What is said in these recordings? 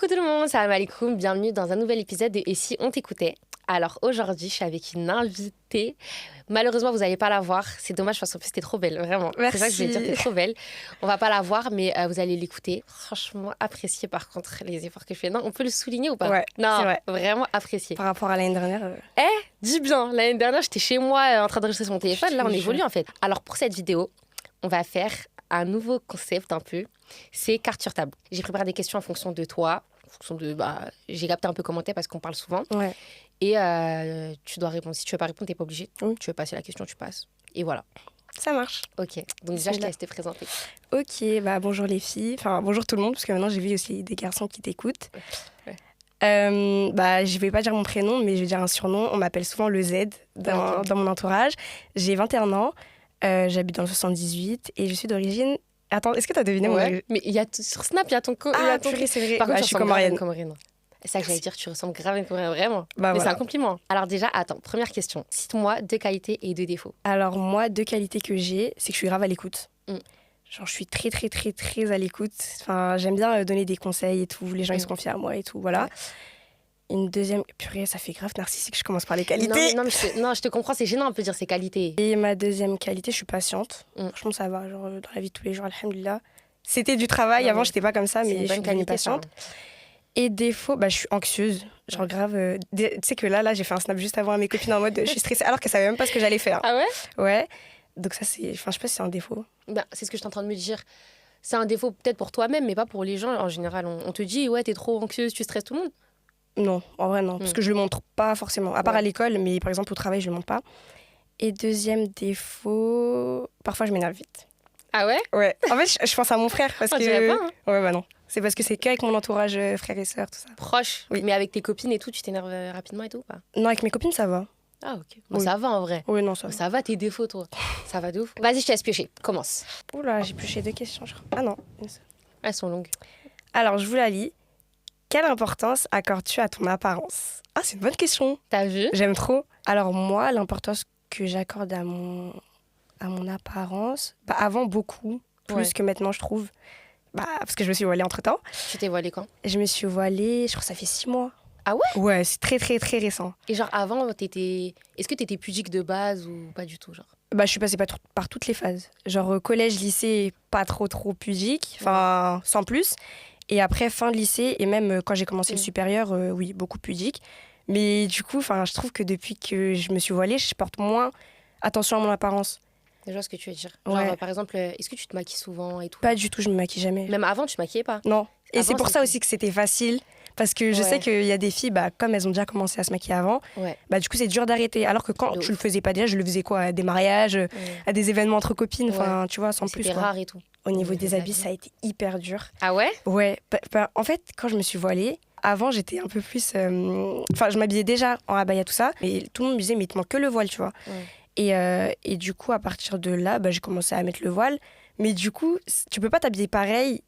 Coucou tout le monde, salam alaikum, bienvenue dans un nouvel épisode de Et si on t'écoutait. Alors aujourd'hui, je suis avec une invitée. Malheureusement, vous n'allez pas la voir. C'est dommage parce qu'en plus, t'es trop belle, vraiment. Merci. C'est ça que je voulais dire, t'es trop belle. On va pas la voir, mais vous allez l'écouter. Franchement, apprécié par contre les efforts que je fais. Non, on peut le souligner ou pas? Ouais, non, c'est vrai. Vraiment apprécié. Par rapport à l'année dernière. Dis bien, l'année dernière, j'étais chez moi en train d'enregistrer mon téléphone. Là, on te évolue jure. en fait. Alors pour cette vidéo, on va faire un nouveau concept un peu. C'est carte sur table. J'ai préparé des questions en fonction de toi. J'ai capté un peu comment t'es parce qu'on parle souvent. Ouais. Et tu dois répondre. Si tu veux pas répondre, t'es pas obligé. Oui. Tu veux passer la question, tu passes. Et voilà. Ça marche. Ok. Donc déjà, je te laisse te présenter. Ok, bonjour les filles. Enfin, bonjour tout le monde, parce que maintenant, j'ai vu aussi des garçons qui t'écoutent. Ouais. Je vais pas dire mon prénom, mais je vais dire un surnom. On m'appelle souvent le Z dans mon entourage. J'ai 21 ans. J'habite dans le 78 et je suis d'origine... Attends, est-ce que t'as deviné mon origine? Mais sur Snap, il y a ton... Purée, c'est vrai. Par contre, je tu suis ressembles grave à comorienne. une Comorienne. C'est ça que j'allais dire, tu ressembles grave à une Comorienne, vraiment. Mais Voilà. c'est un compliment. Alors déjà, attends, première question. Cite-moi 2 qualités et 2 défauts. Alors moi, 2 qualités que j'ai, c'est que je suis grave à l'écoute. Mm. Genre, je suis très, très, très, très à l'écoute. Enfin, j'aime bien donner des conseils et tout. Les gens, ils se confient à moi et tout, voilà. Ouais. Une deuxième... Purée, ça fait grave narcissique, je commence par les qualités. Non, mais je te comprends, c'est gênant, on peut dire ses qualités. Et ma deuxième qualité, je suis patiente. Mm. Franchement, ça va. Genre, dans la vie de tous les jours, alhamdoulilah. C'était du travail. Non, Avant, mais j'étais pas comme ça, C'est mais une je suis bonne devenue qualité, ça. patiente. Et défaut, je suis anxieuse. Genre, Ouais. grave... Tu sais que là, j'ai fait un snap juste avant à mes copines en mode je suis stressée, alors qu'elles savaient même pas ce que j'allais faire. Ah ouais? Ouais. Donc ça, c'est... Enfin, je sais pas si c'est un défaut. C'est ce que je suis en train de me dire. C'est un défaut peut-être pour toi-même, mais pas pour les gens. En général, on te dit, ouais, t'es trop anxieuse, tu stresses tout le monde. Non, en vrai, non. Parce que je le montre pas forcément. À part Ouais. à l'école, mais par exemple, au travail, je le montre pas. Et deuxième défaut... Parfois, je m'énerve vite. Ah ouais? Ouais. En fait, je pense à mon frère parce On que... dirait pas, hein. Ouais, non. C'est parce que c'est qu'avec mon entourage, frères et sœurs, tout ça. Proche, Oui. mais avec tes copines et tout, tu t'énerves rapidement et tout ou pas? Non, avec mes copines, ça va. Ah ok. Bon, Oui. ça va en vrai. Oui, non, ça va. Ça va tes défauts, toi. Ça va de ouf. Vas-y, je te laisse piocher. Commence. Oula, j'ai pioché 2 questions, je crois. Ah non, une seule. Elles sont longues. Alors, je vous la lis. Quelle importance accordes-tu à ton apparence? Ah, c'est une bonne question. T'as vu? J'aime trop. Alors, moi, l'importance que j'accorde à mon apparence, avant, beaucoup. Plus Ouais. que maintenant, je trouve. Parce que je me suis voilée entre-temps. Tu t'es voilée quand? Je me suis voilée, je crois que ça fait 6 mois. Ah ouais? Ouais, c'est très, très, très récent. Et genre avant, est-ce que t'étais pudique de base ou pas du tout, genre? Je suis passée par toutes les phases. Genre collège, lycée, pas trop pudique, enfin sans plus. Et après, fin de lycée, et même quand j'ai commencé le supérieur, oui, beaucoup pudique. Mais du coup, je trouve que depuis que je me suis voilée, je porte moins attention à mon apparence. Je vois ce que tu veux dire. Genre, Ouais. par exemple, est-ce que tu te maquilles souvent et tout? Pas du tout, je me maquille jamais. Même avant, tu te maquillais pas? Non. Et Avant, c'est pour ça c'était- aussi que c'était facile. Parce que je Ouais. sais qu'il y a des filles, comme elles ont déjà commencé à se maquiller avant, Ouais. du coup, c'est dur d'arrêter. Alors que quand De tu le ouf. faisais pas déjà, je le faisais quoi? À des mariages, à des événements entre copines, enfin, tu vois, sans plus. C'était Quoi. rare et tout. Au niveau Mais des des habits, habits. ça a été hyper dur. Ah ouais? Ouais, en fait, quand je me suis voilée, avant, j'étais un peu plus... je m'habillais déjà en abaya, tout ça, mais tout le monde me disait, mais il te manque que le voile, tu vois. Ouais. Et du coup, à partir de là, j'ai commencé à mettre le voile. Mais du coup, tu peux pas t'habiller pareil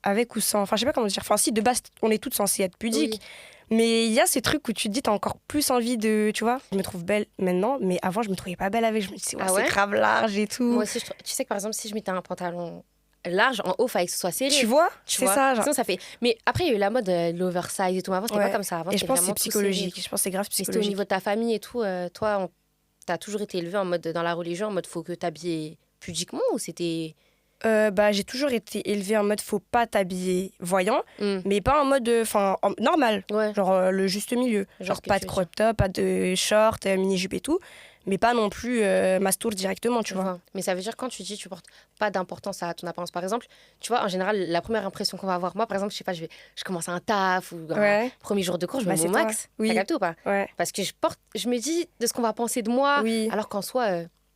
avec ou sans. Enfin, je sais pas comment dire. Enfin, si, de base, on est toutes censées être pudiques. Oui. Mais il y a ces trucs où tu te dis, t'as encore plus envie de... Tu vois, je me trouve belle maintenant, mais avant, je me trouvais pas belle avec. Je me disais, Ah ouais? c'est grave large et tout. Moi aussi, tu sais que par exemple, si je mettais un pantalon large, en haut, fallait que ce soit serré. Tu vois, Tu c'est vois. ça. Genre. Sinon, ça fait. Mais après, il y a eu la mode de l'oversize et tout. Mais avant, c'était Ouais. pas comme ça. Avant, Et je c'était pense que c'est vraiment tout serré. psychologique. Je pense que c'est grave Mais c'était au psychologique. niveau de ta famille et tout. Toi, t'as toujours été élevé en mode dans la religion, en mode faut que t'habilles pudiquement ou c'était. J'ai toujours été élevée en mode faut pas t'habiller voyant, Hmm. mais pas en mode normal, Ouais. genre le juste milieu. Je vois Genre ce que pas tu de veux crop top, pas de short, mini-jupe et tout, mais pas non plus mastour directement, tu Je vois. vois. Mais ça veut dire quand tu dis tu portes pas d'importance à ton apparence, par exemple, tu vois, en général, la première impression qu'on va avoir, moi par exemple, je sais pas, je commence un taf ou un Ouais, premier jour de cours, je me mets c'est au toi. max. Oui. T'as capté ou pas? ouais, Parce que je me dis de ce qu'on va penser de moi, oui. alors qu'en soi,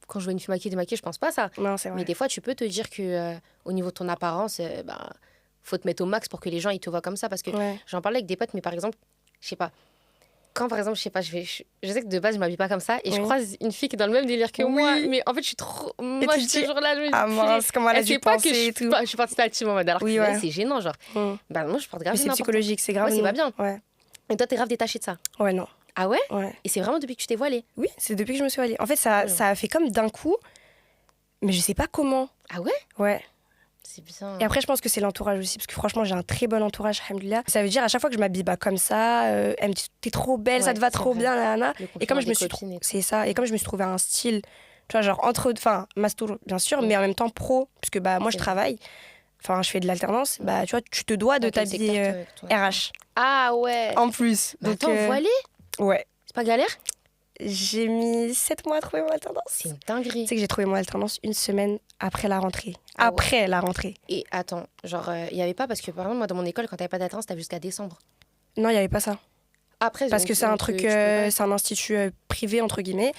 quand je vois une fille maquillée, démaquillée, je pense pas à ça. Non, c'est vrai. Mais des fois, tu peux te dire que au niveau de ton apparence, faut te mettre au max pour que les gens ils te voient comme ça. Parce que Ouais. j'en parlais avec des potes, mais par exemple, je sais pas. Quand par exemple, je sais pas, je sais que de base je m'habille pas comme ça et je Oui. croise une fille qui est dans le même délire que Oui. moi, mais en fait je suis trop moche tu te ce dis, jour-là. Je me dis, Ah purée, mince, comment elle a elle dû sait pas que penser et tout. je suis partie de la team en mode alors Oui, que ouais. c'est gênant, genre. Mm. Moi je porte grave Mais c'est n'importe psychologique, c'est grave. Ouais, c'est pas bien. Ouais, quoi. Et toi t'es grave détachée de ça. ouais, non. Ah ouais? Ouais. Et c'est vraiment depuis que tu t'es voilée? Oui, c'est depuis que je me suis voilée. En fait, ça a fait comme d'un coup, mais je sais pas comment. Ah ouais? Ouais. C'est bien. Et après, je pense que c'est l'entourage aussi, parce que franchement, j'ai un très bon entourage, alhamdoulilah. Ça veut dire, à chaque fois que je m'habille comme ça, elle me dit, t'es trop belle, ça te va trop vrai. bien, nanana. Et comme je me suis c'est ça, et comme je me suis trouvé un style, tu vois, genre mastour, bien sûr, mais en même temps pro, parce que moi, je travaille, je fais de l'alternance, tu vois, tu te dois de t'habiller RH. Ah ouais. En plus. Donc, attends, voilée. Ouais. C'est pas galère? J'ai mis 7 mois à trouver mon alternance. C'est une dinguerie. Tu sais que j'ai trouvé mon alternance une semaine après la rentrée. La rentrée. Et attends, genre, il n'y avait pas, parce que par exemple, moi, dans mon école, quand t'avais pas d'alternance, t'avais jusqu'à décembre. Non, il n'y avait pas ça. Après, parce que c'est un truc, c'est un institut privé, entre guillemets.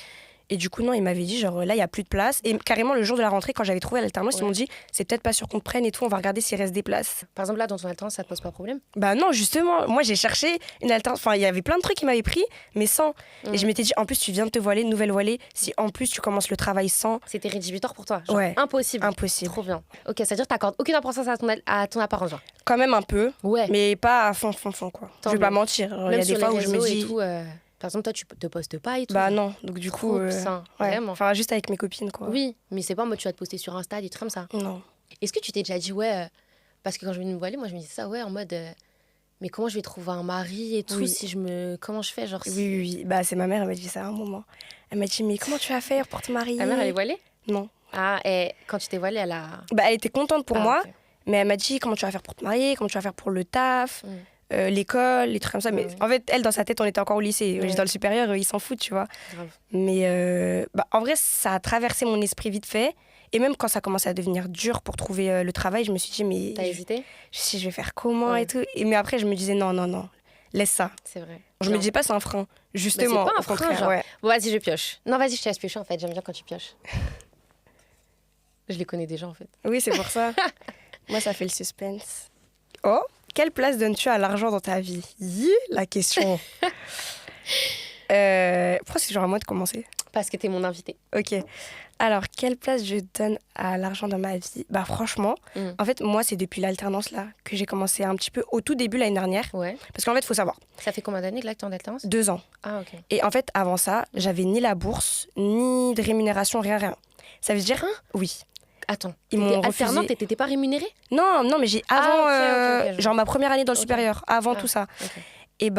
Et du coup, non, ils m'avaient dit, genre, là, il n'y a plus de place. Et carrément, le jour de la rentrée, quand j'avais trouvé l'alternance, ils m'ont dit, c'est peut-être pas sûr qu'on te prenne et tout, on va regarder s'il reste des places. Par exemple, là, dans ton alternance, ça te pose pas de problème? Bah non, justement, moi, j'ai cherché une alternance. Enfin, il y avait plein de trucs qui m'avaient pris, mais sans. Et je m'étais dit, en plus, tu viens de te voiler, nouvelle voilée, si en plus tu commences le travail sans. C'était rédhibitoire pour toi? Genre, ouais. Impossible. Trop bien. Ok, c'est-à-dire que t'accordes aucune importance à ton apparence, genre? Quand même un peu, ouais. Mais pas à fond, quoi. Je vais pas mentir. Il y a des fois où je me dis. Par exemple, toi, tu te postes pas et tout. Bah non, donc du coup... vraiment. Enfin, juste avec mes copines, quoi. Oui, mais c'est pas en mode tu vas te poster sur Insta, des trucs comme ça. Non. Est-ce que tu t'es déjà dit, parce que quand je venais me voiler, moi, je me disais ça, en mode... mais comment je vais trouver un mari et tout, si je me... Comment je fais, genre... Oui. Bah, c'est ma mère, elle m'a dit ça à un moment. Elle m'a dit, mais comment tu vas faire pour te marier? Ta mère, elle est voilée? Non. Ah, et quand tu t'es voilée, elle a... Bah, elle était contente pour moi, okay. Mais elle m'a dit, comment tu vas faire pour te marier? Comment tu vas faire pour le taf? L'école, les trucs comme ça. Mais en fait, elle, dans sa tête, on était encore au lycée. Dans le supérieur, ils s'en foutent, tu vois. Grave. Mais en vrai, ça a traversé mon esprit vite fait. Et même quand ça commençait à devenir dur pour trouver le travail, je me suis dit, mais... T'as hésité? Je vais faire comment et tout. Mais après, je me disais, non, laisse ça. C'est vrai. Je me disais pas, c'est un frein. Justement, c'est pas un frein, genre. Ouais. Bon, vas-y, je pioche. Non, vas-y, je te laisse piocher, en fait. J'aime bien quand tu pioches. Je les connais déjà, en fait. Oui, c'est pour ça. Moi, ça fait le suspense. Oh, quelle place donnes-tu à l'argent dans ta vie? La question. Pourquoi c'est genre à moi de commencer? Parce que t'es mon invité. Ok. Alors, quelle place je donne à l'argent dans ma vie? Bah franchement, en fait, moi, c'est depuis l'alternance là que j'ai commencé un petit peu au tout début l'année dernière. Ouais. Parce qu'en fait, il faut savoir. Ça fait combien d'années que là que t'es en alternance? 2 ans. Ah, ok. Et en fait, avant ça, j'avais ni la bourse, ni de rémunération, rien. Ça veut dire... Oui. Attends, t'étais alternante et t'étais pas rémunérée? Non, mais j'ai avant, okay, genre ma première année dans le supérieur, avant tout ça. Okay. Et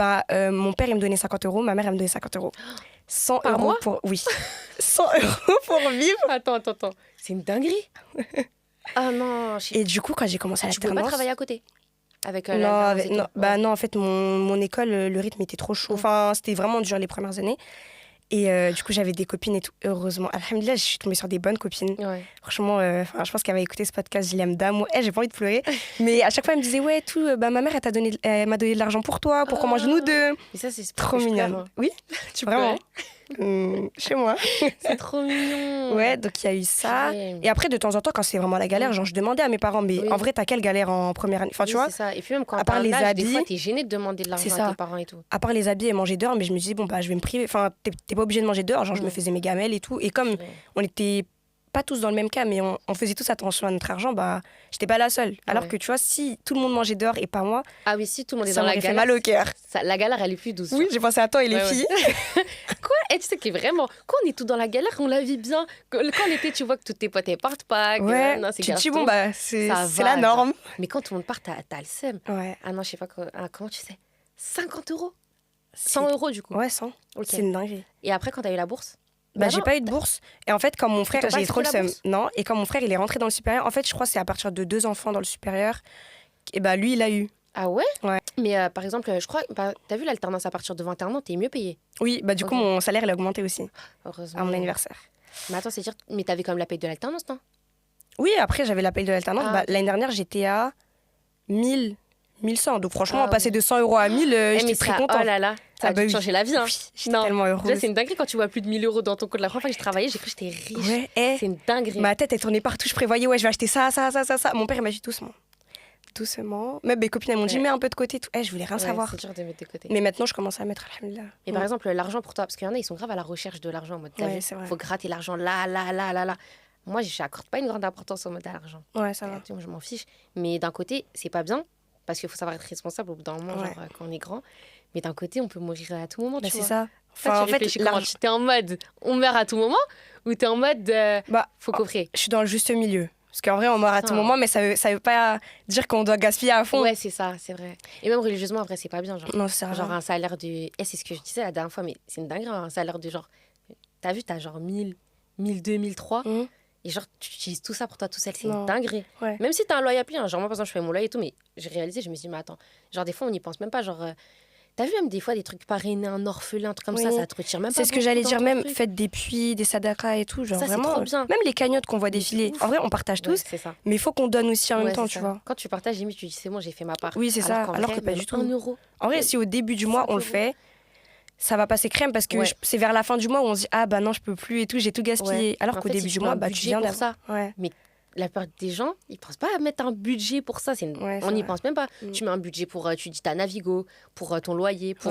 mon père, il me donnait 50 €, ma mère, elle me donnait 50 €. 100 Par € mois pour... Oui. 100 € pour vivre. Attends. C'est une dinguerie. Ah non. Et du coup, quand j'ai commencé à l'alternance... Tu pouvais pas travailler à côté avec non, en fait, mon école, le rythme était trop chaud. Enfin, c'était vraiment dur les premières années. Et du coup, j'avais des copines et tout. Heureusement, alhamdoulilah, je suis tombée sur des bonnes copines. Ouais. Franchement, je pense qu'elle va écouter ce podcast, je l'aime d'amour. J'ai pas envie de pleurer. Mais à chaque fois, elle me disait, ouais, ma mère, elle m'a donné de l'argent pour toi, pour qu'on mange nous deux. Et ça, c'est trop mignon. Oui, tu vraiment. Chez moi. C'est trop mignon. Ouais, donc il y a eu ça. Ouais. Et après, de temps en temps, quand c'est vraiment la galère, genre, je demandais à mes parents, mais en vrai, t'as quelle galère en première année? Enfin, tu vois. C'est ça. Et puis même quand à part les habits, des fois, t'es gênée de demander de l'argent à tes parents et tout. À part les habits et manger dehors, mais je me disais, bon, je vais me priver. Enfin, t'es pas obligé de manger dehors. Genre, je me faisais mes gamelles et tout. Et comme on était pas tous dans le même cas, mais on faisait tous attention à notre argent, j'étais pas la seule. Alors que tu vois, si tout le monde mangeait dehors et pas moi, ah oui, si tout le monde est dans la galère, ça m'aurait fait mal au cœur. La galère, elle est plus douce. Oui, j'ai pensé à toi et les filles. Quoi? Et tu sais que vraiment, quand on est tous dans la galère, on la vit bien. Quand l'été, tu vois que tous tes potes elles partent pas. Ouais, non, tu te dis, bon, c'est la norme. Genre. Mais quand tout le monde part, t'as le seum. Ouais. Ah non, je sais pas comment tu sais. 50 €? 100 € du coup? Ouais, 100. Okay. C'est une dinguerie. Et après, quand t'as eu la bourse? J'ai pas eu de bourse. Et en fait, quand mon frère, j'ai trop le seum. Non, et quand mon frère, il est rentré dans le supérieur, en fait, je crois que c'est à partir de 2 enfants dans le supérieur, et lui, il a eu. Ah ouais? Ouais. Mais par exemple, je crois, t'as vu l'alternance à partir de 21 ans, t'es mieux payé. Oui, du coup, mon salaire, il a augmenté aussi. Heureusement. À mon anniversaire. Mais attends, c'est dire, mais t'avais quand même la paye de l'alternance, non? Oui, après, j'avais la paye de l'alternance. L'année dernière, j'étais à 1100. Donc franchement, passer de 100 € à 1000, j'étais très contente. Oh là là, ça a dû changer la vie. Hein. Oui, j'étais tellement heureuse. Déjà, c'est une dinguerie quand tu vois plus de 1000 € dans ton compte. La première fois que j'ai travaillé, j'ai cru que j'étais riche. Ouais, c'est une dinguerie. Ma tête, elle tournait partout. Je prévoyais, je vais acheter ça. Mon père, il m'a dit doucement. Même mes copines, elles m'ont dit, mets un peu de côté. Tout. Je voulais rien savoir. C'est dur de mettre de côté. Mais maintenant, je commence à mettre, alhamdoulilah. Et par exemple, l'argent pour toi, parce qu'il y en a, ils sont grave à la recherche de l'argent. En mode, faut gratter l'argent là. Moi, je n'accorde pas une grande importance au mode à l'argent. Ouais, ça va. Moi, je m'en fiche. Mais d'un côté, c'est pas bien. Parce qu'il faut savoir être responsable au bout d'un moment, genre, quand on est grand. Mais d'un côté, on peut mourir à tout moment, tu vois. C'est ça. Enfin, en fait, t'es en mode, on meurt à tout moment, ou t'es en mode, faut coffrer. Je suis dans le juste milieu. Parce qu'en vrai, on meurt à tout moment, mais ça veut pas dire qu'on doit gaspiller à fond. Ouais, c'est ça, c'est vrai. Et même religieusement, en vrai, c'est pas bien. Genre, Non, c'est genre un salaire de... Et c'est ce que je disais la dernière fois, mais c'est une dinguerie, un salaire de genre... T'as vu, t'as genre 1000, 1002, 1003. Et genre, tu utilises tout ça pour toi tout seul. C'est une dinguerie. Ouais. Même si t'as un loyer à payer. Genre, moi, par exemple, je fais mon loyer et tout, mais j'ai réalisé, je me suis dit, mais attends. Genre, des fois, on n'y pense même pas. Genre... T'as vu même des fois des trucs parrainés, un orphelin, un truc comme ça te retire même pas. C'est ce que j'allais dire, même faites des puits, des sadakas et tout, genre ça, vraiment. C'est trop bien. Même les cagnottes qu'on voit défiler. En vrai, on partage tous, ça. mais il faut qu'on donne aussi en même temps, tu vois. Quand tu partages, limite, tu dis c'est bon, j'ai fait ma part. Oui, c'est ça. Alors que pas du tout. 1 euro. En vrai, si au début du mois on le fait, ça va passer crème parce que c'est vers la fin du mois où on se dit ah bah non, je peux plus et tout, j'ai tout gaspillé. Alors qu'au début du mois, bah tu viens pour ça. Ouais. Mais la plupart des gens, ils pensent pas à mettre un budget pour ça. On n'y pense même pas. Tu mets un budget pour, tu dis ta Navigo, pour ton loyer, pour...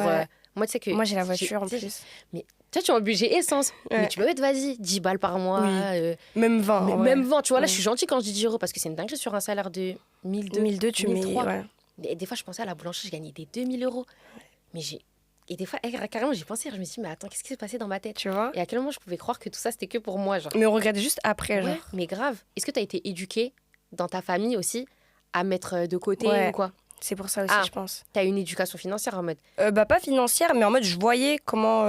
Moi, tu sais que... Moi, j'ai la voiture en plus. Mais tu vois, tu as un budget essence. Mais tu peux mettre, vas-y, 10 balles par mois. Même 20. Même 20. Tu vois, là, je suis gentille quand je dis 10 euros parce que c'est une dinguerie sur un salaire de 1002. 1002, tu mets... Et des fois, je pensais à la boulangerie, je gagnais des 2000 euros. Mais j'ai... Et des fois, carrément, j'y pensais. Je me suis dit, mais attends, qu'est-ce qui s'est passé dans ma tête? Tu vois? Et à quel moment je pouvais croire que tout ça, c'était que pour moi, genre. Mais on regrette juste après, genre. Mais grave. Est-ce que tu as été éduquée dans ta famille aussi à mettre de côté ou quoi? C'est pour ça aussi, je pense. T'as une éducation financière en mode... bah, pas financière, mais en mode, je voyais comment...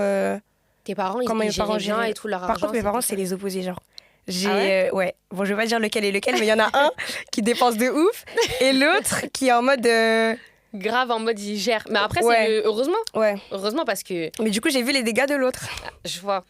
Tes parents, ils géraient bien et tout leur argent. Par contre, mes parents, c'est les opposés, genre. J'ai... ouais. Bon, je vais pas dire lequel est lequel, mais il y en a un qui dépense de ouf et l'autre qui est en mode... Grave, en mode, il gère. Mais après, c'est heureusement. Ouais. Heureusement parce que... Mais du coup, j'ai vu les dégâts de l'autre. Je vois.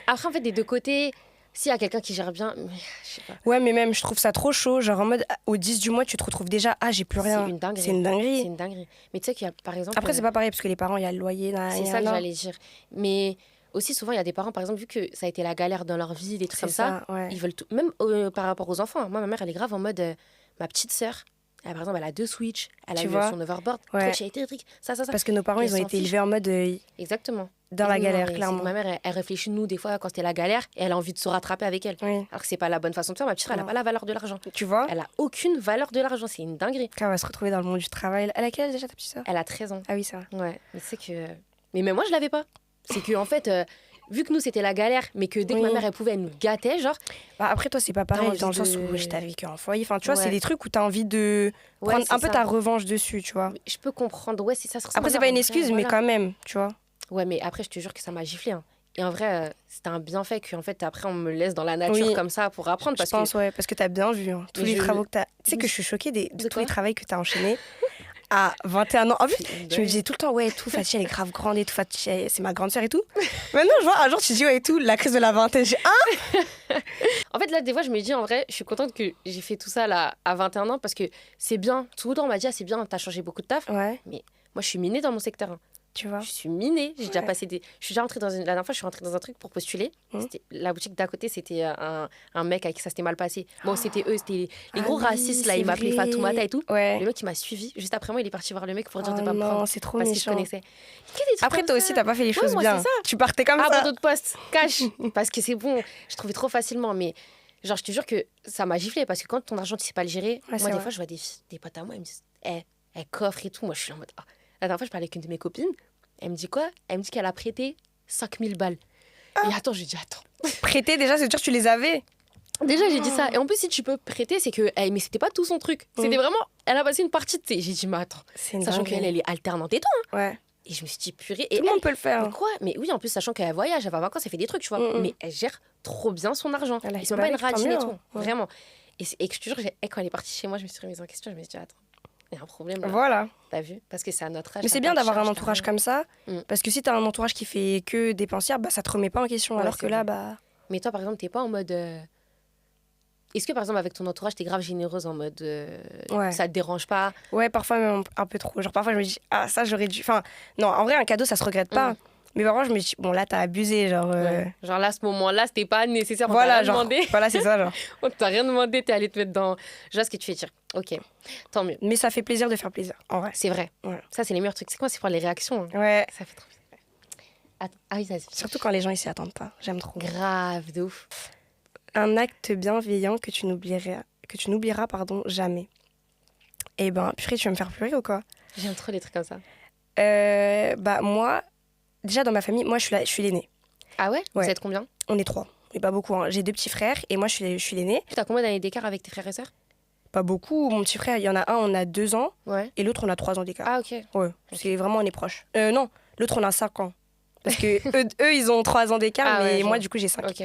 Après, en fait, des deux côtés... S'il y a quelqu'un qui gère bien, je sais pas. Ouais, mais même, je trouve ça trop chaud. Genre, en mode, au 10 du mois, tu te retrouves déjà, j'ai plus rien. C'est une dinguerie. C'est une dinguerie. Mais tu sais qu'il y a, par exemple... Après, c'est pas pareil, parce que les parents, il y a le loyer. C'est ça que j'allais dire. Mais aussi, souvent, il y a des parents, par exemple, vu que ça a été la galère dans leur vie, des trucs comme ça, ils veulent tout. Même par rapport aux enfants. Moi, ma mère, elle est grave en mode, ma petite sœur, par exemple, elle a 2 Switch, elle a eu son overboard, propriété électrique, ça. Parce que nos parents, ils ont été élevés en mode... Exactement. Dans la galère, clairement. Ma mère, elle réfléchit, nous, des fois, quand c'était la galère, et elle a envie de se rattraper avec elle. Oui. Alors que c'est pas la bonne façon de faire. Ma petite sœur, elle a pas la valeur de l'argent. Tu vois? Elle a aucune valeur de l'argent. C'est une dinguerie. Quand elle va se retrouver dans le monde du travail. Elle a quel âge déjà, ta petite sœur? Elle a 13 ans. Ah oui, ça va. Ouais. Mais c'est que... Mais même moi, je l'avais pas. C'est que, en fait... vu que nous, c'était la galère, mais que dès que ma mère, elle pouvait, elle nous gâtait, genre... Bah après, toi, c'est pas pareil, dans le sens où j'étais vécu en foyer. Enfin, tu vois, c'est des trucs où t'as envie de prendre un peu ta revanche dessus, tu vois. Je peux comprendre, c'est ça. Après, c'est pas une excuse, mais quand même, tu vois. Ouais, mais après, je te jure que ça m'a giflé. Hein. Et en vrai, c'était un bienfait qu'en fait, après, on me laisse dans la nature comme ça pour apprendre. Je pense, parce que t'as bien vu tous les travaux que t'as... Tu sais que je suis choquée de tous les travaux que t'as enchaînés. À 21 ans. En fait, je me disais tout le temps, tout, Fatih, elle est grave grande et tout, Fatih, c'est ma grande sœur et tout. Maintenant, je vois, un jour, tu dis, et tout, la crise de la vingtaine, j'ai En fait, là, des fois, je me dis, en vrai, je suis contente que j'ai fait tout ça là, à 21 ans parce que c'est bien. Tout le temps, on m'a dit, c'est bien, t'as changé beaucoup de taf. Ouais. Mais moi, je suis minée dans mon secteur. Hein. Tu vois. Je suis minée. J'ai déjà passé des. Je suis déjà rentrée dans la dernière fois, je suis rentrée dans un truc pour postuler. La boutique d'à côté, c'était un mec avec qui ça s'était mal passé. Bon, c'était eux, c'était les gros racistes là. Ils m'appelaient Fatoumata et tout. Ouais. Le mec, il m'a suivi. Juste après moi, il est parti voir le mec pour dire de pas me non, prendre. c'est trop parce méchant. qu'il se connaissait. Après, toi aussi, t'as pas fait les choses moi, bien. Ça. Tu partais comme ça. Abandon de poste, cash. Parce que c'est bon. Je trouvais trop facilement. Mais genre, je te jure que ça m'a giflé parce que quand ton argent, tu sais pas le gérer. Moi, des fois, je vois des potes à moi, ils me disent, elle coffre et tout. Moi, je suis en mode. La dernière fois, je parlais avec une de mes copines. Elle me dit quoi? Elle me dit qu'elle a prêté 5000 balles. Et attends, je lui dis attends. Prêter déjà, c'est sûr que tu les avais? Déjà, j'ai dit ça. Et en plus, si tu peux prêter, c'est que. Mais c'était pas tout son truc. C'était vraiment. Elle a passé une partie de. J'ai dit, mais attends. Sachant qu'elle, elle est alternante et tout. Hein. Ouais. Et je me suis dit, purée. Tout le monde peut le faire. Mais quoi? Mais oui, en plus, sachant qu'elle voyage, elle va en vacances, elle fait des trucs, tu vois. Mais elle gère trop bien son argent. C'est même pas une radine et tout. Vraiment. Et que je te jure, quand elle est partie chez moi, je me suis remise en question. Je me suis dit, attends. Il y a un problème là. Voilà. T'as vu? Parce que c'est à notre âge. Mais c'est bien d'avoir un entourage comme ça. Parce que si t'as un entourage qui fait que dépensière, bah ça te remet pas en question. Alors que là, bah. Mais toi, par exemple, t'es pas en mode. Est-ce que par exemple, avec ton entourage, t'es grave généreuse en mode. Ça te dérange pas? Ouais, parfois même un peu trop. Genre parfois, je me dis, ça j'aurais dû. Enfin, non, en vrai, un cadeau, ça se regrette pas. Mais parfois, je me dis, bon, là, t'as abusé. Genre, genre là, à ce moment-là, c'était pas nécessaire. Voilà, on t'a rien demandé. Voilà, c'est ça, genre. On t'a rien demandé, t'es allé te mettre dans. Je vois ce que tu fais dire. Ok, tant mieux. Mais ça fait plaisir de faire plaisir, en vrai. C'est vrai. Ouais. Ça, c'est les meilleurs trucs. C'est quoi? C'est pour les réactions. Hein. Ouais. Ça fait trop plaisir. Ah oui, vas-y. Surtout quand les gens, ils s'y attendent pas. J'aime trop. Grave, de ouf. Un acte bienveillant que tu n'oublieras jamais. Eh ben, purée, tu vas me faire pleurer ou quoi? J'aime trop les trucs comme ça. Bah, moi, déjà dans ma famille, moi, je suis l'aînée. Ah ouais? Vous êtes combien? On est 3. mais pas beaucoup. Hein. J'ai 2 petits frères et moi, je suis l'aînée. Tu as combien d'années d'écart avec tes frères et sœurs? Pas beaucoup. Mon petit frère, il y en a un, on a 2 ans. Ouais. Et l'autre, on a 3 ans d'écart. Ah, ok. Ouais, c'est vraiment, on est proches. Non, l'autre, on a 5 ans. Parce que eux, ils ont 3 ans d'écart, mais moi, du coup, j'ai 5. Ok.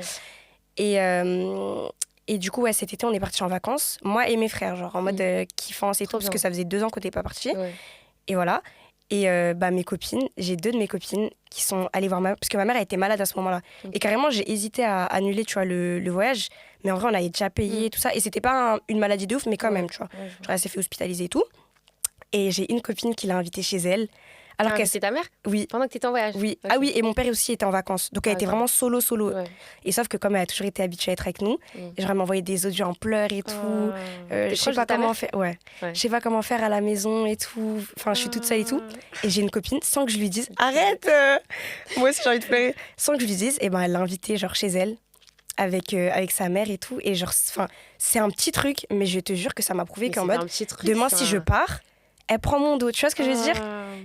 Et du coup, ouais, cet été, on est partis en vacances. Moi et mes frères, genre en mode kiffance et tout, parce que ça faisait 2 ans qu'on n'était pas partis. Ouais. Et voilà. Et mes copines, j'ai 2 de mes copines qui sont allées voir parce que ma mère, elle était malade à ce moment-là. Et carrément, j'ai hésité à annuler, tu vois, le voyage. Mais en vrai, on avait déjà payé, tout ça. Et c'était pas une maladie de ouf, mais quand même, tu vois. Ouais, genre, elle s'est fait hospitaliser et tout. Et j'ai une copine qui l'a invitée chez elle. Alors c'est ta mère? Oui. Pendant que tu étais en voyage? Oui. Okay. Ah oui, et mon père aussi était en vacances. Donc elle était vraiment solo. Ouais. Et sauf que comme elle a toujours été habituée à être avec nous, genre elle m'envoyait des audios en pleurs et tout. Je sais pas comment faire. Ouais. Je sais pas comment faire à la maison et tout. Enfin, je suis toute seule et tout. Et j'ai une copine, sans que je lui dise, arrête moi aussi j'ai envie de pleurer. Sans que je lui dise, et ben elle l'a invitée genre chez elle. Avec sa mère et tout. Et genre, c'est un petit truc, mais je te jure que ça m'a prouvé qu'en mode, demain si je pars, elle prend mon dos. Tu vois ce que je veux dire?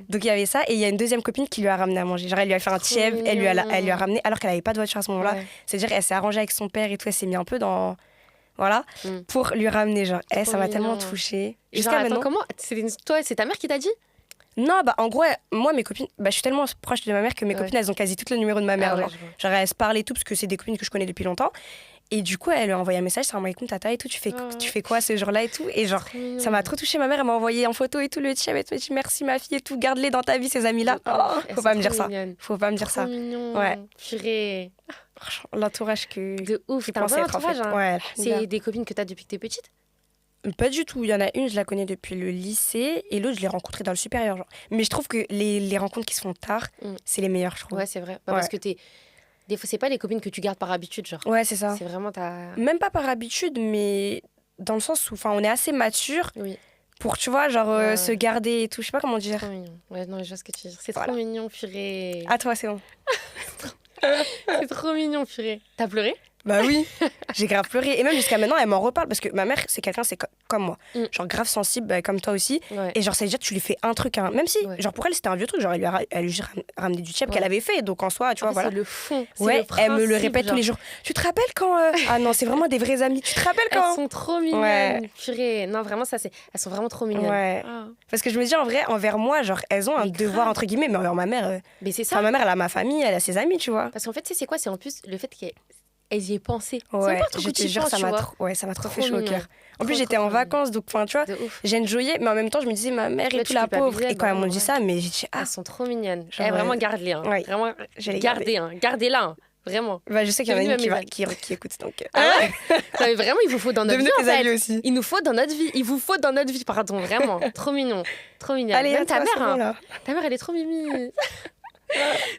Donc il y avait ça. Et il y a une deuxième copine qui lui a ramené à manger. Genre elle lui a fait un tieb, elle lui a ramené, alors qu'elle avait pas de voiture à ce moment-là. C'est-à-dire elle s'est arrangée avec son père et tout, elle s'est mis un peu dans... Voilà, pour lui ramener. Genre, ça m'a tellement touchée. Jusqu'à maintenant. Comment toi, c'est ta mère qui t'a dit? Non, bah en gros, moi, mes copines, je suis tellement proche de ma mère que mes copines, elles ont quasi tout le numéro de ma mère. Genre, elles se parlent et tout, parce que c'est des copines que je connais depuis longtemps. Et du coup, elle lui a envoyé un message, ça m'a dit, tata et tout, tu fais quoi ce jour-là et tout. Et genre, ça m'a trop touchée. Ma mère, elle m'a envoyé en photo et tout le tchèb et tout. Elle m'a dit, merci ma fille et tout, garde-les dans ta vie, ces amis-là. Faut pas me dire ça. Faut pas me dire ça. Ouais. Purée. L'entourage que. De ouf, t'as un bon entourage. Ouais. C'est des copines que t'as depuis que t'es petite? Pas du tout. Il y en a une, je la connais depuis le lycée, et l'autre, je l'ai rencontrée dans le supérieur. Genre. Mais je trouve que les rencontres qui se font tard, c'est les meilleures, je trouve. Ouais, c'est vrai. Parce que des fois, c'est pas les copines que tu gardes par habitude, genre. Ouais, c'est ça. C'est vraiment Même pas par habitude, mais dans le sens où on est assez mature pour, tu vois, genre se garder et tout. Je sais pas comment dire. C'est trop mignon. Ouais, non, je vois ce que tu dis. C'est trop mignon, purée. À toi, c'est bon. C'est trop mignon, purée. T'as pleuré? Bah oui, j'ai grave pleuré. Et même jusqu'à maintenant, elle m'en reparle parce que ma mère, c'est quelqu'un, c'est comme moi. Genre grave sensible, comme toi aussi. Ouais. Et genre, ça veut dire, tu lui fais un truc, même si, genre pour elle, c'était un vieux truc. Genre, elle lui a juste ramené du tchèp qu'elle avait fait. Donc en soi, tu vois, voilà. C'est le fond. Ouais, le principe, elle me le répète tous les jours. Tu te rappelles quand. Ah non, c'est vraiment des vrais amis. Tu te rappelles quand. Elles sont trop mignonnes. Purée. Non, vraiment, elles sont vraiment trop mignonnes. Ouais. Parce que je me dis, en vrai, envers moi, genre, elles ont un devoir, entre guillemets, mais envers ma mère. Mais c'est ça. Ma mère, elle a ma famille, elle a ses amis, tu vois. Parce qu'en fait, c'est quoi? C'est en plus le fait qu'elles y aient pensé. Ouais, c'est pas un truc que tu penses, ça m'a trop fait chaud au cœur. En plus, j'étais en vacances, donc, tu vois, j'ai enjoyé, mais en même temps, je me disais, ma mère et tout, la pauvre. Et quand elles m'ont dit ça, mais j'ai dit, elles sont trop mignonnes. Vraiment, garde-les. Vraiment, gardez-la. Vraiment. Bah, je sais qu'il y en a une qui écoute, donc. Ouais. Vraiment, il vous faut dans notre vie. Tes amis aussi. Il nous faut dans notre vie. Il vous faut dans notre vie, pardon. Vraiment. Trop mignon. Trop mignonne. Allez, même ta mère. Ta mère, elle est trop mimi.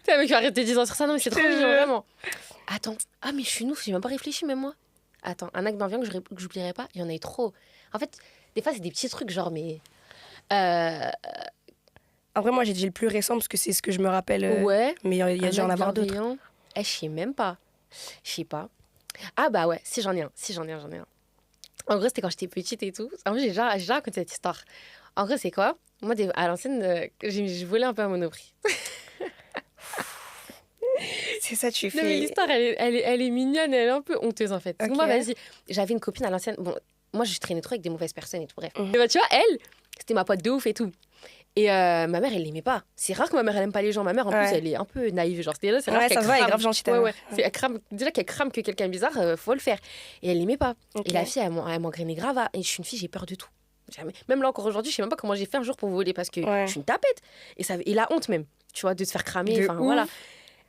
Tu mec, arrête de dire sur ça. Non, mais c'est trop mignon, vraiment. Attends. Ah, mais je suis ouf. J'ai même pas réfléchi, même moi. Attends, un acte d'envie que j'oublierai pas. Il y en a eu trop. En fait, des fois, c'est des petits trucs, genre, mais. En vrai, moi, j'ai dit le plus récent parce que c'est ce que je me rappelle. Ouais. Mais il y a dû en avoir d'autres. Je sais même pas. Je sais pas. Ah bah ouais, si j'en ai un. En gros, c'était quand j'étais petite et tout. En vrai, j'ai déjà raconté cette histoire. En gros, c'est quoi? Moi, à l'ancienne, je volais un peu à Monoprix. C'est ça, tu fais. Non, mais l'histoire, elle est mignonne, elle est un peu honteuse en fait. Okay. Moi, vas-y, j'avais une copine à l'ancienne. Bon, moi, je traînais trop avec des mauvaises personnes et tout, bref. Et bah, tu vois, elle, c'était ma pote de ouf et tout. Et ma mère, elle l'aimait pas. C'est rare que ma mère, elle aime pas les gens. Ma mère, en plus, elle est un peu naïve. Genre, c'est rare qu'elle ça se voit, elle est grave gentille. Déjà qu'elle crame que quelqu'un est bizarre, faut le faire. Et elle l'aimait pas. Okay. Et la fille, elle m'engrainait grave. Et je suis une fille, j'ai peur de tout. Jamais. Même là, encore aujourd'hui, je sais même pas comment j'ai fait un jour pour voler parce que je suis une tapette. Et la honte même, tu vois, de se faire cramer. Enfin, voilà.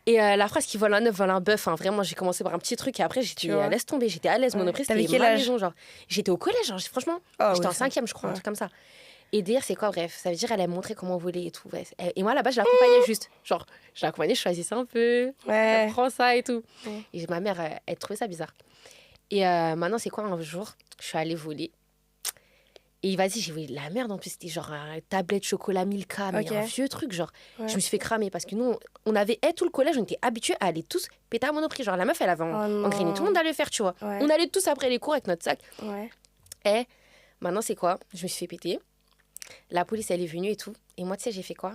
Et la phrase qui vole un œuf, vole un bœuf. Hein, vraiment, j'ai commencé par un petit truc et après, laisse tomber. J'étais à l'aise. Monoprix, c'était ma maison. Genre. J'étais au collège, genre, franchement. J'étais en 5e, je crois, un truc comme ça. Et dire, c'est quoi, bref, ça veut dire, elle a montré comment voler et tout. Ouais. Et moi, là-bas, je l'accompagnais juste. Genre, je l'accompagnais, je choisissais un peu. Elle prend ça et tout. Et ma mère, elle trouvait ça bizarre. Et maintenant, c'est quoi, un jour, je suis allée voler. Et vas-y, j'ai volé de la merde en plus. C'était genre une tablette chocolat Milka, mais un vieux truc, genre. Je me suis fait cramer parce que nous, on avait tout le collège, on était habitués à aller tous péter à Monoprix. Genre, la meuf, elle avait engrainé. Tout le monde allait le faire, tu vois. On allait tous après les cours avec notre sac. Et maintenant, c'est quoi? Je me suis fait péter. La police, elle est venue et tout. Et moi, tu sais, j'ai fait quoi?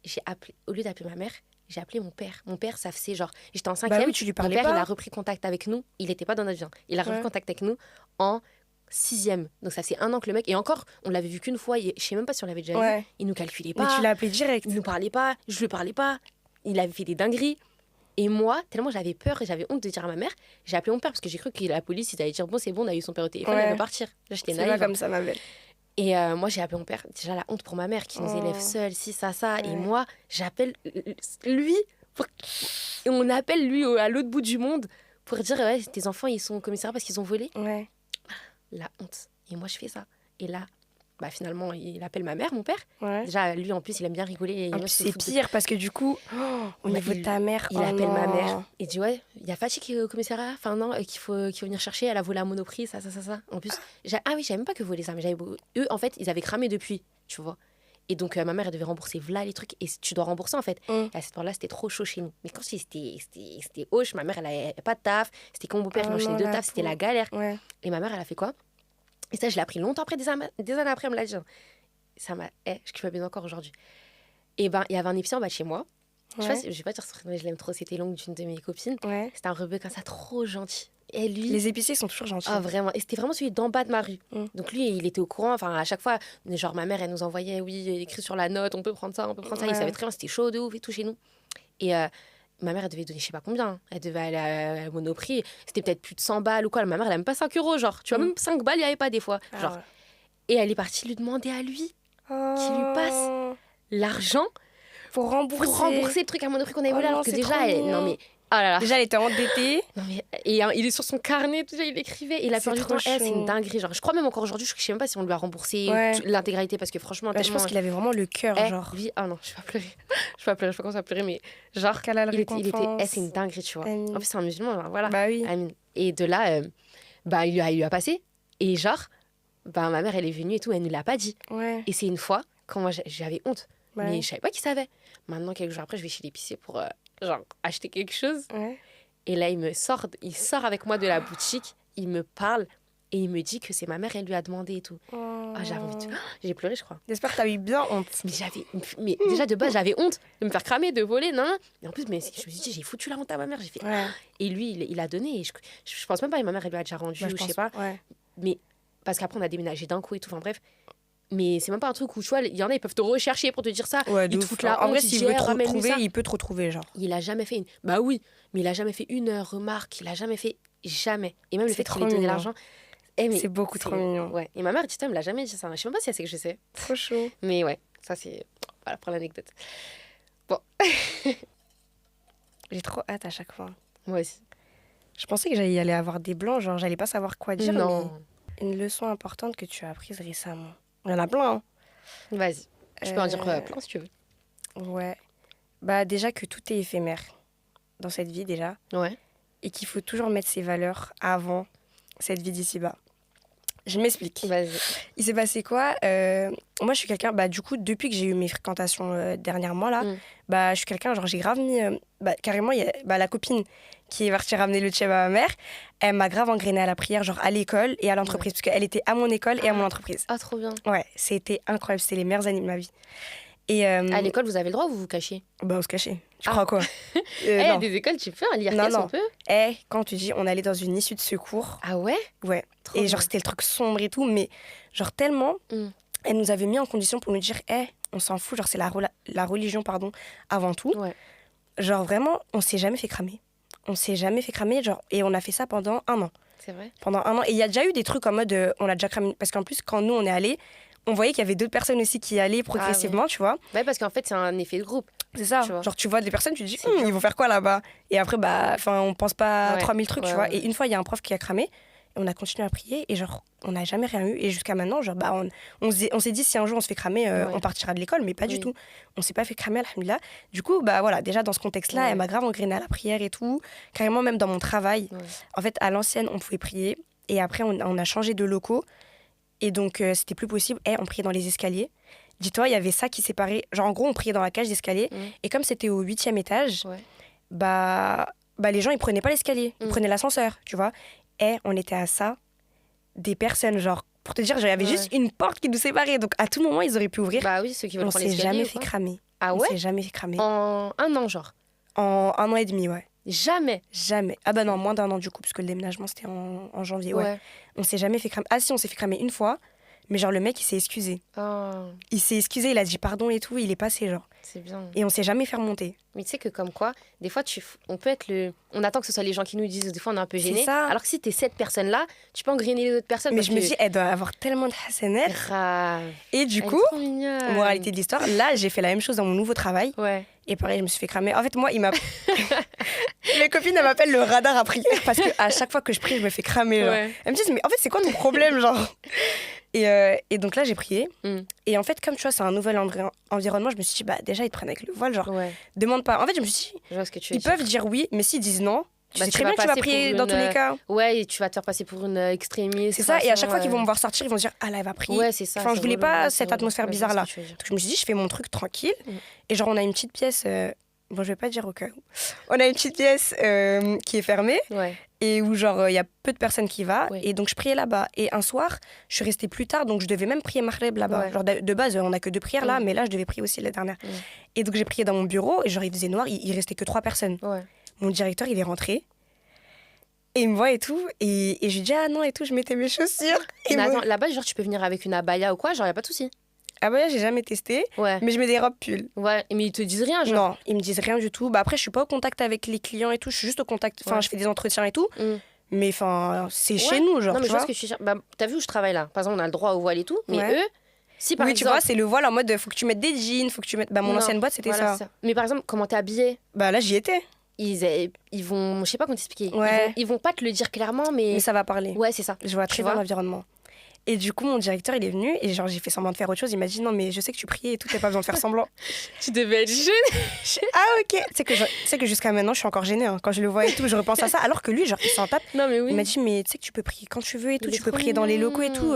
J'ai appelé, au lieu d'appeler ma mère, J'ai appelé mon père. Mon père, ça faisait genre... J'étais en 5e. Bah oui, tu lui parlais mon père, pas. il a repris contact avec nous. Il n'était pas dans notre vie. Il a repris contact avec nous en 6e. Donc ça fait 1 an que le mec... Et encore, on l'avait vu qu'une fois. Je sais même pas si on l'avait déjà vu. Il nous calculait pas. Mais tu l'as appelé direct. Il nous parlait pas. Je lui parlais pas. Il avait fait des dingueries. Et moi, tellement j'avais peur et j'avais honte de dire à ma mère, j'ai appelé mon père parce que j'ai cru que la police, ils allaient dire bon, c'est bon, on a eu son père au téléphone, elle va partir. Là, j'étais naïve. C'est pas comme ça, ma belle. Et moi, j'ai appelé mon père. Déjà, la honte pour ma mère qui nous élève seule, si, ça. Et moi, j'appelle lui. Et on appelle lui à l'autre bout du monde pour dire ouais, tes enfants, ils sont au commissariat parce qu'ils ont volé. La honte. Et moi, je fais ça. Et là, bah, finalement, il appelle ma mère, mon père. Déjà, lui, en plus, il aime bien rigoler. Et c'est pire parce que du coup, au niveau de ta mère... Il appelle ma mère. Il dit, ouais, il y a Fatih qui est au commissariat. Enfin, non, qu'il faut venir chercher. Elle a volé à Monoprix, ça. En plus, ah oui, j'avais même pas que voler ça. Mais eux, en fait, ils avaient cramé depuis, tu vois. Et donc, ma mère, elle devait rembourser voilà les trucs. Et tu dois rembourser, en fait. Et à cette heure-là, c'était trop chaud chez nous. Mais quand c'était hoche, ma mère, elle avait pas de taf. C'était comme mon père qui enchaînait 2 tafs. C'était la galère. Et ma mère, elle a fait quoi? Et ça, je l'ai appris longtemps après, des années après, elle me l'a dit. Ça m'a... je kiffe bien encore aujourd'hui. Et ben, il y avait un épicier en bas de chez moi. Je vais pas dire ce mais je l'aime trop. C'était l'oncle d'une de mes copines. C'était un rebeu comme ça, trop gentil. Et lui... Les épiciers sont toujours gentils. Ah, vraiment. Et c'était vraiment celui d'en bas de ma rue. Donc lui, il était au courant. Enfin, à chaque fois, genre, ma mère, elle nous envoyait, oui, écrit sur la note, on peut prendre ça, on peut prendre ça. Il savait très bien, c'était chaud de ouf et tout chez nous. Et ma mère, elle devait donner je sais pas combien. Elle devait aller à Monoprix. C'était peut-être plus de 100 balles ou quoi. Ma mère, elle a même pas 5 €, genre. Tu vois, même 5 balles, il n'y avait pas des fois. Genre. Et elle est partie lui demander à lui qu'il lui passe l'argent pour rembourser le truc à Monoprix qu'on avait volé. Alors que déjà, non mais... Oh là là. Déjà, elle était endettée. Non, mais... Et il est sur son carnet, déjà, il écrivait. Et il a perdu du temps. C'est une dinguerie. Genre, je crois même encore aujourd'hui, je sais même pas si on lui a remboursé l'intégralité parce que franchement... Je pense qu'il avait vraiment le cœur, genre. Lui, non, je vais pas pleurer. Je vais pas commencer à pleurer, mais genre, il était... c'est une dinguerie, tu vois. En plus, c'est un musulman, genre, voilà. Bah oui. Et de là, bah, il lui a passé. Et genre, bah, ma mère, elle est venue et tout, elle ne l'a pas dit. Et c'est une fois, quand moi, j'avais honte. Mais je savais pas qu'il savait. Maintenant, quelques jours après, je vais chez l'épicier pour... genre acheter quelque chose et là il sort avec moi de la boutique, il me parle et il me dit que c'est ma mère, elle lui a demandé et tout. J'avais envie de... j'ai pleuré, je crois. J'espère que t'as eu bien honte. Mais déjà de base j'avais honte de me faire cramer, de voler, non. Et en plus je me suis dit j'ai foutu la honte à ma mère, j'ai fait et lui il a donné et je pense même pas que ma mère elle lui a déjà rendu ou je sais pas. Mais parce qu'après on a déménagé d'un coup et tout, enfin bref. Mais c'est même pas un truc où, tu vois, il y en a, ils peuvent te rechercher pour te dire ça. Ils te foutent la honte. En vrai, s'il veut te retrouver, il peut te retrouver, genre. Il a jamais fait une... Bah oui, mais il a jamais fait une remarque. Il a jamais fait... Jamais. Et même le fait qu'il ait donné l'argent... c'est beaucoup trop mignon. Ouais. Et ma mère, elle me l'a jamais dit ça. Je sais même pas si elle sait que je sais. Trop chaud. Mais ouais, ça c'est... Voilà, pour l'anecdote. Bon. J'ai trop hâte à chaque fois. Moi aussi. Je pensais que j'allais aller avoir des blancs, genre j'allais pas savoir quoi dire. Non. Mais une leçon importante que tu as apprise récemment. Il y en a plein, hein. Vas-y. Je peux en dire plein si tu veux. Ouais. Bah déjà que tout est éphémère dans cette vie déjà. Ouais. Et qu'il faut toujours mettre ses valeurs avant cette vie d'ici-bas. Je m'explique. Vas-y. Il s'est passé quoi? Moi, je suis quelqu'un... Bah, du coup, depuis que j'ai eu mes fréquentations dernièrement, là, bah, je suis quelqu'un... Genre, j'ai grave mis... carrément, il y a la copine qui est partie ramener le tchèb à ma mère. Elle m'a grave engrainée à la prière, genre à l'école et à l'entreprise. Parce qu'elle était à mon école et à mon entreprise. Ah, trop bien. Ouais, c'était incroyable. C'était les meilleures années de ma vie. Et, à l'école, vous avez le droit ou vous vous cachez? Bah, on se cachait. Tu crois quoi? Il y a des écoles, tu peux, à l'IRTS, on peut. Quand tu dis, on allait dans une issue de secours. Ah ouais? Ouais. Trop et genre, c'était le truc sombre et tout, mais genre tellement, elle nous avait mis en condition pour nous dire, on s'en fout, genre c'est la religion, pardon, avant tout. Ouais. Genre vraiment, on s'est jamais fait cramer. On s'est jamais fait cramer, genre, et on a fait ça pendant 1 an. C'est vrai? Pendant 1 an. Et il y a déjà eu des trucs en mode, on l'a déjà cramé. Parce qu'en plus, quand nous, on est allés, on voyait qu'il y avait d'autres personnes aussi qui allaient progressivement, tu vois. Ouais, parce qu'en fait, c'est un effet de groupe. C'est ça. Genre, tu vois des personnes, tu te dis, ils vont faire quoi là-bas? Et après, on pense pas à 3000 trucs, tu vois. Et une fois, il y a un prof qui a cramé. Et on a continué à prier. Et genre, on n'a jamais rien eu. Et jusqu'à maintenant, genre, on s'est dit, si un jour on se fait cramer, on partira de l'école. Mais pas du tout. On s'est pas fait cramer, alhamdoulilah. Du coup, voilà, déjà dans ce contexte-là, elle m'a grave engrainée à la prière et tout. Carrément, même dans mon travail. En fait, à l'ancienne, on pouvait prier. Et après, on a changé de locaux. Et donc, c'était plus possible. On priait dans les escaliers. Dis-toi, il y avait ça qui séparait. Genre, en gros, on priait dans la cage d'escalier. Et comme c'était au 8e étage, les gens, ils prenaient pas l'escalier. Ils prenaient l'ascenseur, tu vois. On était à ça. Des personnes, genre, pour te dire, il y avait juste une porte qui nous séparait. Donc, à tout moment, ils auraient pu ouvrir. Bah oui, ceux qui veulent prendre l'escalier. On s'est jamais fait cramer. Ah ouais? On s'est jamais fait cramer. En 1 an, genre. En 1 an et demi, ouais. Jamais. Jamais. Ah bah non, moins d'1 an du coup, parce que le déménagement c'était en janvier, ouais. On s'est jamais fait cramer. Ah si, on s'est fait cramer une fois, mais genre le mec il s'est excusé. Oh, Il s'est excusé, il a dit pardon et tout, il est passé genre. c'est bien. Et on s'est jamais fait remonter. Mais tu sais que comme quoi, des fois, on peut être on attend que ce soit les gens qui nous disent, des fois on est un peu gêné. C'est ça. Alors que si t'es cette personne-là, tu peux engrainer les autres personnes. Mais parce je me que- dis, elle doit avoir tellement de hasanat. Grave. Et du Elle est coup, trop mignonne. moralité de l'histoire, là j'ai fait la même chose dans mon nouveau travail. Ouais. Et pareil, je me suis fait cramer. En fait, moi, mes copines, elles m'appellent le radar à prière parce qu'à chaque fois que je prie, je me fais cramer. Genre. Ouais. Elles me disent, mais en fait, c'est quoi ton problème genre et donc là, j'ai prié. Et en fait, comme tu vois, c'est un nouvel environnement, je me suis dit, bah déjà, ils te prennent avec le voile. Genre, Ouais. demande pas. En fait, je me suis dit, Je vois ce que tu veux ils dire. peuvent dire oui, mais s'ils disent non, tu Bah, sais tu très vas bien que tu vas passer prier pour dans tous une, les cas. Ouais, et tu vas te faire passer pour une extrémiste. C'est ça, et à chaque fois qu'ils vont me voir voir sortir, ils vont se dire, ah là, elle va prier. Ouais, c'est ça. Enfin, je c'est voulais relou, pas ouais, cette c'est atmosphère relou. Ouais, je vois bizarre-là. ce que tu veux dire. Donc je me suis dit, je fais mon truc tranquille. Et genre, on a une petite pièce. Bon, je vais pas dire au cas où. On a une petite pièce qui est fermée Ouais. et où, genre, il y a peu de personnes qui va. Oui. Et donc, je priais là-bas. Et un soir, je suis restée plus tard, donc je devais même prier Maghreb là-bas. Ouais. Genre, de base, on a que 2 prières là, mais là, je devais prier aussi la dernière. Et donc, j'ai prié dans mon bureau et, genre, il faisait noir, il restait que 3 personnes. Ouais. Mon directeur, il est rentré. Et il me voit et tout. Et je lui dis, ah non, et tout, je mettais mes chaussures. Et Mais moi, attends, là-bas, genre, tu peux venir avec une abaya ou quoi, genre, y a pas de souci. ah bah là, j'ai jamais testé, Ouais. mais je mets des robes pulls. Ouais. Mais ils te disent rien, genre. Non, ils me disent rien du tout. Bah après, je suis pas au contact avec les clients et tout. Je suis juste au contact. Enfin, Ouais. je fais des entretiens et tout. Mais enfin, c'est Ouais. chez nous, genre. Non, mais tu je vois vois. ce que tu veux dire. Bah, t'as vu où je travaille là? Par exemple, on a le droit au voile et tout. Mais Ouais. eux, si par Oui, exemple. tu vois, c'est le voile en mode faut que tu mettes des jeans, faut que tu mettes. Bah, mon Non, ancienne boîte, c'était voilà, ça. c'est ça. Mais par exemple, comment t'es habillée, Bah là, j'y étais. ils vont. Je sais pas comment t'expliquer. Ouais. Ils vont pas te le dire clairement, mais. Mais ça va parler. Ouais, c'est ça. Je vois Tu très bien vois. l'environnement. Et du coup, mon directeur, il est venu et genre, j'ai fait semblant de faire autre chose. Il m'a dit non, mais je sais que tu priais et tout, t'as pas besoin de faire semblant. Tu devais être jeune. Ah, ok. Tu sais que jusqu'à maintenant, je suis encore gênée. Hein. Quand je le vois et tout, je repense à ça. Alors que lui, genre, il s'en tape. Non, mais oui. Il m'a dit, mais tu sais que tu peux prier quand tu veux et tout, Il est tu peux trop prier dans les mignon. locaux et tout.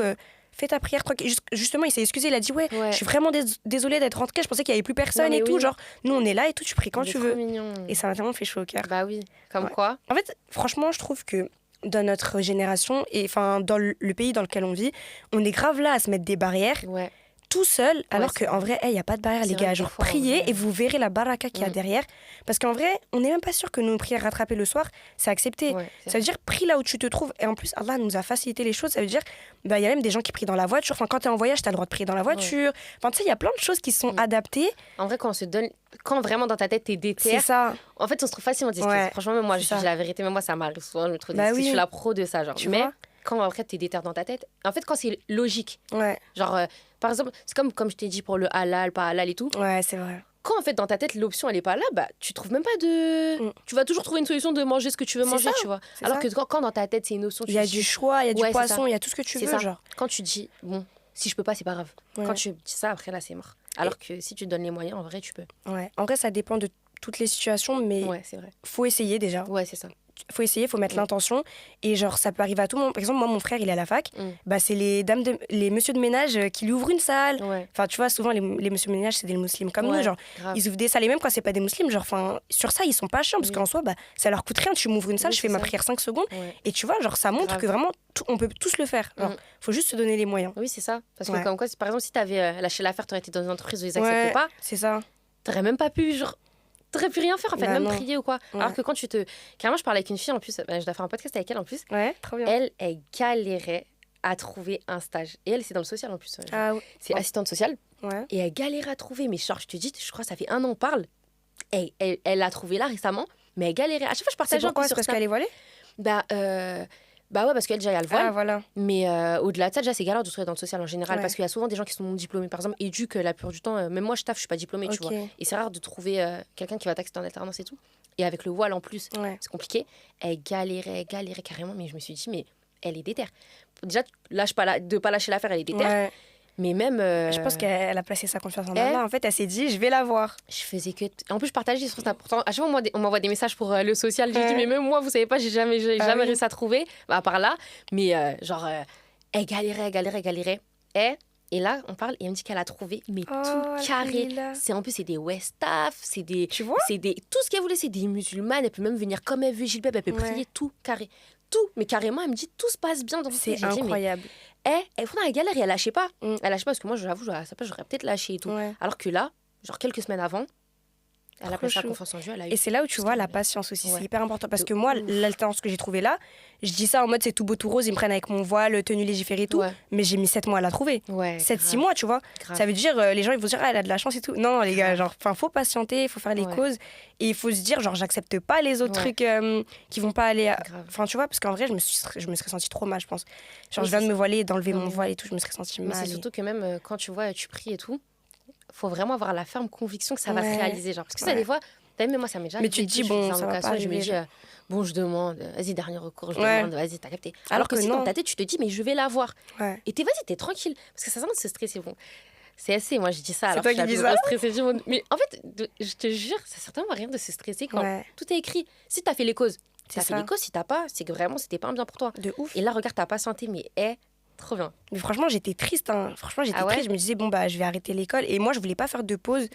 Fais ta prière tranquille. Justement, il s'est excusé, il a dit, ouais, Ouais. je suis vraiment désolée d'être rentrée, je pensais qu'il y avait plus personne Non, mais et tout. oui. Genre, nous, on est là et tout, tu pries quand Il est tu trop veux. mignon. Et ça m'a tellement fait chaud au cœur. Bah oui. Comme Ouais. quoi. En fait, franchement, je trouve que dans notre génération, et enfin, dans le pays dans lequel on vit, on est grave là à se mettre des barrières Ouais. tout seul, alors c'est qu'en vrai, il n'y a pas de barrière, C'est les vrai gars. que Genre, des fois, en priez vrai- et vous verrez la baraka qu'il y a derrière. Parce qu'en vrai, on n'est même pas sûr que nos prières rattrapées le soir, c'est accepté. Ouais, c'est Ça veut dire, prie là où tu te trouves. Et en plus, Allah nous a facilité les choses. Ça veut dire, bah, il y a même des gens qui prient dans la voiture. Enfin, quand tu es en voyage, tu as le droit de prier dans la voiture. Enfin, tu sais, il y a plein de choses qui sont adaptées. En vrai, quand on se donne. Quand vraiment dans ta tête, t'es déter. C'est ça. En fait, on se trouve facilement d'excuses. Ouais, Franchement, même moi, je c'est ça. dis la vérité, même moi, ça m'arrive souvent. Je me trouve Bah d'excuses. oui. Je suis la pro de ça, genre. Tu Mais vois quand après, t'es déter dans ta tête. En fait, quand c'est logique. Ouais, Genre, par exemple, c'est comme je t'ai dit pour le halal, pas halal et tout. ouais, c'est vrai. Quand en fait, dans ta tête, l'option, elle est pas là, bah, tu trouves même pas de. Tu vas toujours trouver une solution de manger ce que tu veux C'est manger, ça, tu vois. c'est Alors ça. que quand dans ta tête, c'est une option, Il y a tu du choix, il y a du Ouais, c'est poisson, ça. il y a tout ce que tu C'est veux, ça. genre. Quand tu dis, bon, si je peux pas, c'est pas grave. Ouais. Quand tu dis ça, après, là, c'est mort. Alors que si tu te donnes les moyens, en vrai, tu peux. Ouais. En vrai, ça dépend de toutes les situations, mais Ouais, c'est vrai. faut essayer déjà. Ouais, c'est ça. Faut essayer, faut mettre l'intention. Et genre, ça peut arriver à tout le monde. Par exemple, moi, mon frère, il est à la fac. Bah, c'est les messieurs de ménage qui lui ouvrent une salle. Ouais. Enfin, tu vois, souvent, les messieurs de ménage, c'est des musulmans comme Ouais, nous. Genre, grave. ils ouvrent des salles. Et même quand c'est pas des musulmans, genre, enfin, sur ça, ils sont pas chiants. Parce qu'en soi, bah, ça leur coûte rien. Tu m'ouvres une salle, Oui, je fais c'est ma ça. prière 5 secondes. Ouais. Et tu vois, genre, ça montre Grave. que vraiment, on peut tous le faire. Genre, faut juste se donner les moyens. Oui, c'est ça. Parce que, Ouais. comme quoi, par exemple, si t'avais lâché l'affaire, t'aurais été dans une entreprise où ils acceptaient Ouais, pas, c'est ça. t'aurais même pas pu, genre. T'aurais pu rien faire, en fait, Bah même non. prier ou quoi. Ouais. Alors que quand tu te. Carrément, je parlais avec une fille en plus, je dois faire un podcast avec elle en plus. Ouais, trop bien. Elle galérait à trouver un stage. Et elle, c'est dans le social en plus. Ah, ouais. C'est assistante sociale. Ouais. Et elle galérait à trouver. Mais genre, je te dis, je crois que ça fait 1 an, on parle. Et elle l'a trouvé là récemment. Mais elle galérait. À chaque fois, je C'est partageais un pourquoi? peu C'est sur parce ça. qu'elle est voilée? Bah ouais, parce qu'elle, déjà, il y a le voile. Ah, voilà. Mais au-delà de ça, déjà, c'est galère de trouver dans le social en général. Ouais. Parce qu'il y a souvent des gens qui sont non diplômés, par exemple, éduques la plupart du temps. Même moi, je taffe, je suis pas diplômée, tu Ok. vois. Et c'est rare de trouver quelqu'un qui va t'accepter en alternance et tout. Et avec le voile en plus, Ouais. c'est compliqué. Elle galérait carrément. Mais je me suis dit, mais elle est déterre. Déjà, de pas lâcher l'affaire, elle est déterre. Ouais. Mais même. Je pense qu'elle a placé sa confiance en elle- Allah. En fait, elle s'est dit, je vais la voir. Je faisais que. En plus, je partageais sur Snap. Pourtant, à chaque fois, on m'envoie des messages pour le social. J'ai Ouais. dit, mais même moi, vous savez pas, j'ai jamais oui. réussi à trouver. Bah, à part là. Mais elle galérait. Et là, on parle et elle me dit qu'elle a trouvé, mais Oh, tout carré. alhamdoulilah. C'est en plus, c'est des Westaf, c'est des. Tu vois? Tout ce qu'elle voulait, c'est des musulmanes. Elle peut même venir comme elle veut, Gilbert, elle peut Ouais. prier tout carré. Tout. Mais carrément, elle me dit, tout se passe bien dans C'est J'ai dit, mais incroyable. elle galère et elle lâchait pas. Mm. Elle lâchait pas parce que moi, j'avoue, à sa place, j'aurais peut-être lâché et tout. Ouais. Alors que là, genre quelques semaines avant, Elle a pris sa confiance en Dieu, elle a eu. Et c'est là où tu vois la patience aussi, c'est hyper important. Parce que moi, l'alternance que j'ai trouvée là, je dis ça en mode c'est tout beau, tout rose, ils me prennent avec mon voile, tenue légiférée et tout, mais j'ai mis 7 mois à la trouver. 7-6 mois, tu vois. Grave. Ça veut dire, les gens ils vont se dire, elle a de la chance et tout. Non, les gars, genre, faut patienter, il faut faire les causes. Et il faut se dire, genre, j'accepte pas les autres trucs qui vont pas aller. Enfin, tu vois, parce qu'en vrai, je me serais sentie trop mal, je pense. Genre, je viens de me voiler, d'enlever mon voile et tout, je me serais sentie mal. C'est surtout que même quand tu vois, tu pries et tout, faut vraiment avoir la ferme conviction que ça va se réaliser. Genre, parce que ça, des fois, même moi, ça m'est déjà mais tu te dis, bon, ça va pas arriver. Je me dis, bon, je demande, vas-y, dernier recours, je demande, vas-y, t'as capté. Alors que si dans ta tête, tu te dis, mais je vais l'avoir. Et t'es tranquille. Parce que ça sert de se stresser. Bon, c'est assez, moi, je dis ça. C'est toi qui dis ça. Mais en fait, je te jure, ça sert certainement à rien de se stresser quand tout est écrit. Si t'as fait les causes, t'as fait les causes. Si t'as pas, c'est que vraiment, c'était pas un bien pour toi. De ouf. Et là, regarde, t'as patienté, mais trop bien. Mais franchement, j'étais triste. Franchement, j'étais triste. Je me disais, bon, bah, je vais arrêter l'école. Et moi, je voulais pas faire de pause.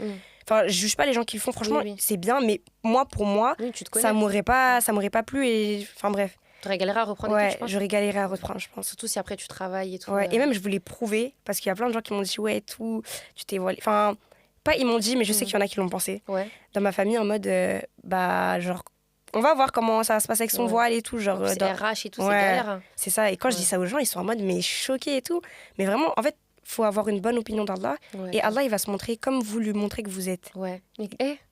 Enfin, je juge pas les gens qui le font. Franchement, c'est bien. Mais moi, pour moi, ça m'aurait pas plu. Et enfin, bref. T'aurais galéré à reprendre et tout, je pense. J'aurais galéré à reprendre, je pense. Surtout si après tu travailles et tout. Et même, je voulais prouver. Parce qu'il y a plein de gens qui m'ont dit, ouais, tout, tu t'es voilée. Enfin, pas ils m'ont dit, mais je sais qu'il y en a qui l'ont pensé. Dans ma famille, en mode, bah, genre, on va voir comment ça va se passer avec son voile et tout. Genre, c'est RH et tout, c'est galère. C'est ça. Et quand je dis ça aux gens, ils sont en mode, mais choqués et tout. Mais vraiment, en fait, faut avoir une bonne opinion d'Allah. Et Allah, il va se montrer comme vous lui montrez que vous êtes.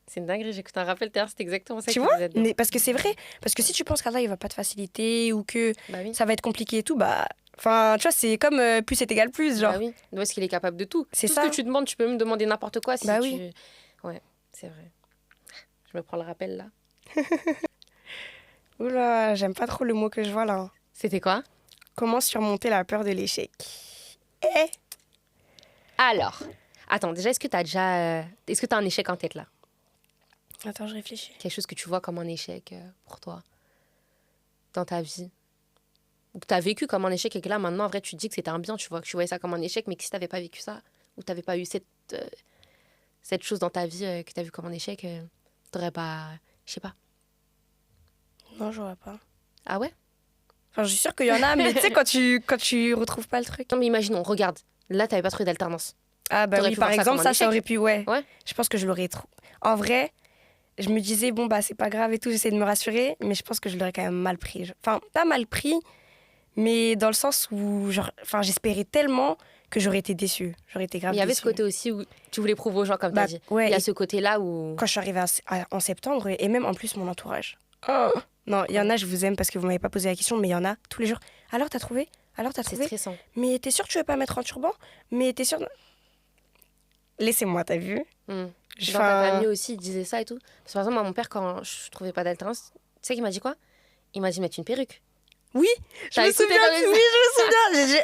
C'est une dinguerie. J'écoute un rappel tout à l'heure, c'est exactement ça. Tu vois, mais parce que c'est vrai. Parce que si tu penses qu'Allah, il va pas te faciliter ou que ça va être compliqué et tout, bah. Enfin, tu vois, c'est comme plus c'est égal plus, genre. Bah oui, parce qu'il est capable de tout. C'est tout ça. Ce que tu demandes, tu peux même demander n'importe quoi. Si oui. Ouais, c'est vrai. Je me prends le rappel là. Oula, j'aime pas trop le mot que je vois là. C'était quoi ? Comment surmonter la peur de l'échec ? Alors, attends, déjà, est-ce que t'as un échec en tête là ? Attends, je réfléchis. Quelque chose que tu vois comme un échec pour toi dans ta vie ? Ou que t'as vécu comme un échec et que là, maintenant, en vrai, tu te dis que c'était un bien, tu vois, que tu voyais ça comme un échec, mais que si t'avais pas vécu ça, ou t'avais pas eu cette chose dans ta vie que t'as vu comme un échec, t'aurais pas... Je sais pas. Non, je vois pas. Ah ouais ? Enfin, je suis sûre qu'il y en a, mais tu sais, quand tu retrouves pas le truc. Non, mais imaginons, regarde, là, t'avais pas trouvé d'alternance. Ah bah oui, par exemple, ça aurait pu, ouais. Je pense que je l'aurais trop... En vrai, je me disais, bon, bah, c'est pas grave et tout, j'essayais de me rassurer, mais je pense que je l'aurais quand même mal pris. Enfin, pas mal pris, mais dans le sens où, genre, enfin, j'espérais tellement que j'aurais été déçue. J'aurais été grave déçue. Il y avait ce côté aussi où tu voulais prouver aux gens, comme t'as dit. Il y a ce côté-là où... Quand je suis arrivée en septembre, et même en plus mon entourage. Non, il y en a, je vous aime parce que vous m'avez pas posé la question, mais il y en a tous les jours. Alors, t'as trouvé ? C'est stressant. Mais t'es sûre que tu veux pas mettre un turban ? Mais t'es sûre... Laissez-moi, t'as vu ? Dans ta famille aussi, ils disaient ça et tout. Parce que par exemple, moi, mon père, quand je trouvais pas d'alternance, tu sais qu'il m'a dit quoi ? Il m'a dit mettre une perruque. Oui, je me souviens. J'ai dit,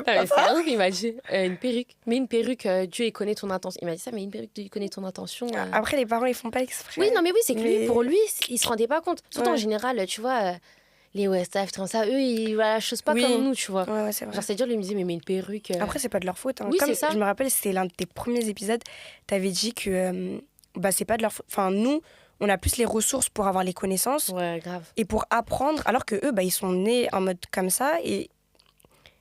papa. Il m'a dit une perruque. Mais une perruque, Dieu, il connaît ton intention. Il m'a dit ça, mais une perruque, Dieu, il connaît ton intention. Après, les parents, ils font pas exprès. Oui, non, mais oui, c'est que lui, pour lui, il se rendait pas compte. Surtout en général, tu vois, les OSTF, comme ça, eux, ils voient la chose pas comme nous, tu vois. Ouais, c'est vrai. Genre, c'est dur, lui me disait, mais une perruque. Après, c'est pas de leur faute. Oui, comme c'est ça. Je me rappelle, c'était l'un de tes premiers épisodes, t'avais dit que bah, c'est pas de leur faute. Enfin, nous, on a plus les ressources pour avoir les connaissances et pour apprendre, alors que eux, bah, ils sont nés en mode comme ça et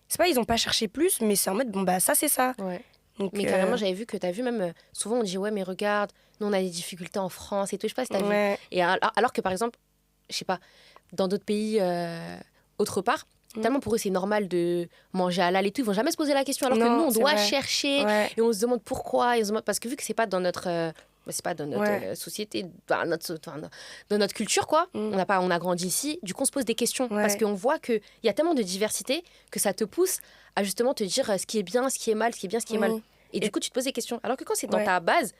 c'est pas ils ont pas cherché plus, mais c'est en mode bon bah ça c'est ça. Donc, mais carrément j'avais vu que t'as vu même souvent on dit ouais mais regarde nous on a des difficultés en France et tout, je sais pas si t'as vu. Et alors que par exemple je sais pas dans d'autres pays autre part tellement pour eux c'est normal de manger halal et tout, ils vont jamais se poser la question alors que nous on doit chercher et on se demande pourquoi parce que vu que c'est pas dans notre c'est pas dans notre société, dans notre culture, quoi. On a grandi ici, du coup on se pose des questions. Parce qu'on voit qu'il y a tellement de diversité que ça te pousse à justement te dire ce qui est bien, ce qui est mal, ce qui est bien, ce qui est mal. Et du coup tu te poses des questions. Alors que quand c'est dans ta base,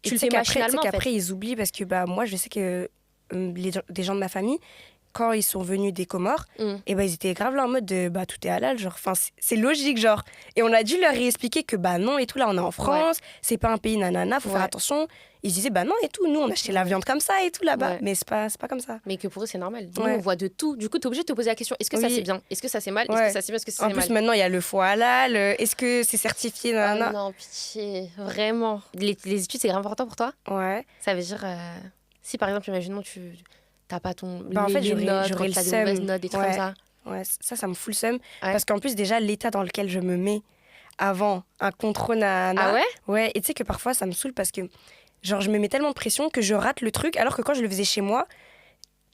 tu le fais machinalement. Tu sais qu'après ils oublient parce que bah, moi je sais que des gens de ma famille, quand ils sont venus des Comores, et bah, ils étaient grave là en mode de, bah, tout est halal, genre, c'est logique, genre. Et on a dû leur réexpliquer que bah non et tout, là on est en France, c'est pas un pays nanana, faut faire attention. Ils disaient bah non et tout, nous on achetait la viande comme ça et tout là-bas, mais c'est pas comme ça. Mais que pour eux c'est normal. Nous on voit de tout. Du coup t'es obligé de te poser la question, est-ce que ça c'est bien ? Est-ce que ça c'est mal ? Est-ce que ça c'est bien ? Est-ce que ça c'est mal ? En plus maintenant il y a le foie halal, est-ce que c'est certifié nanana ? Oh non, pitié, vraiment. Les études c'est grave important pour toi ? Ouais. Ça veut dire, si par exemple imaginons t'as pas ton en fait j'aurais le seum, des mauvaises notes, des trucs comme ça. Ouais, ça me fout le seum parce qu'en plus déjà l'état dans lequel je me mets avant un contrôle Ah ouais ? Ouais, et tu sais que parfois ça me saoule parce que genre, je me mets tellement de pression que je rate le truc, alors que quand je le faisais chez moi,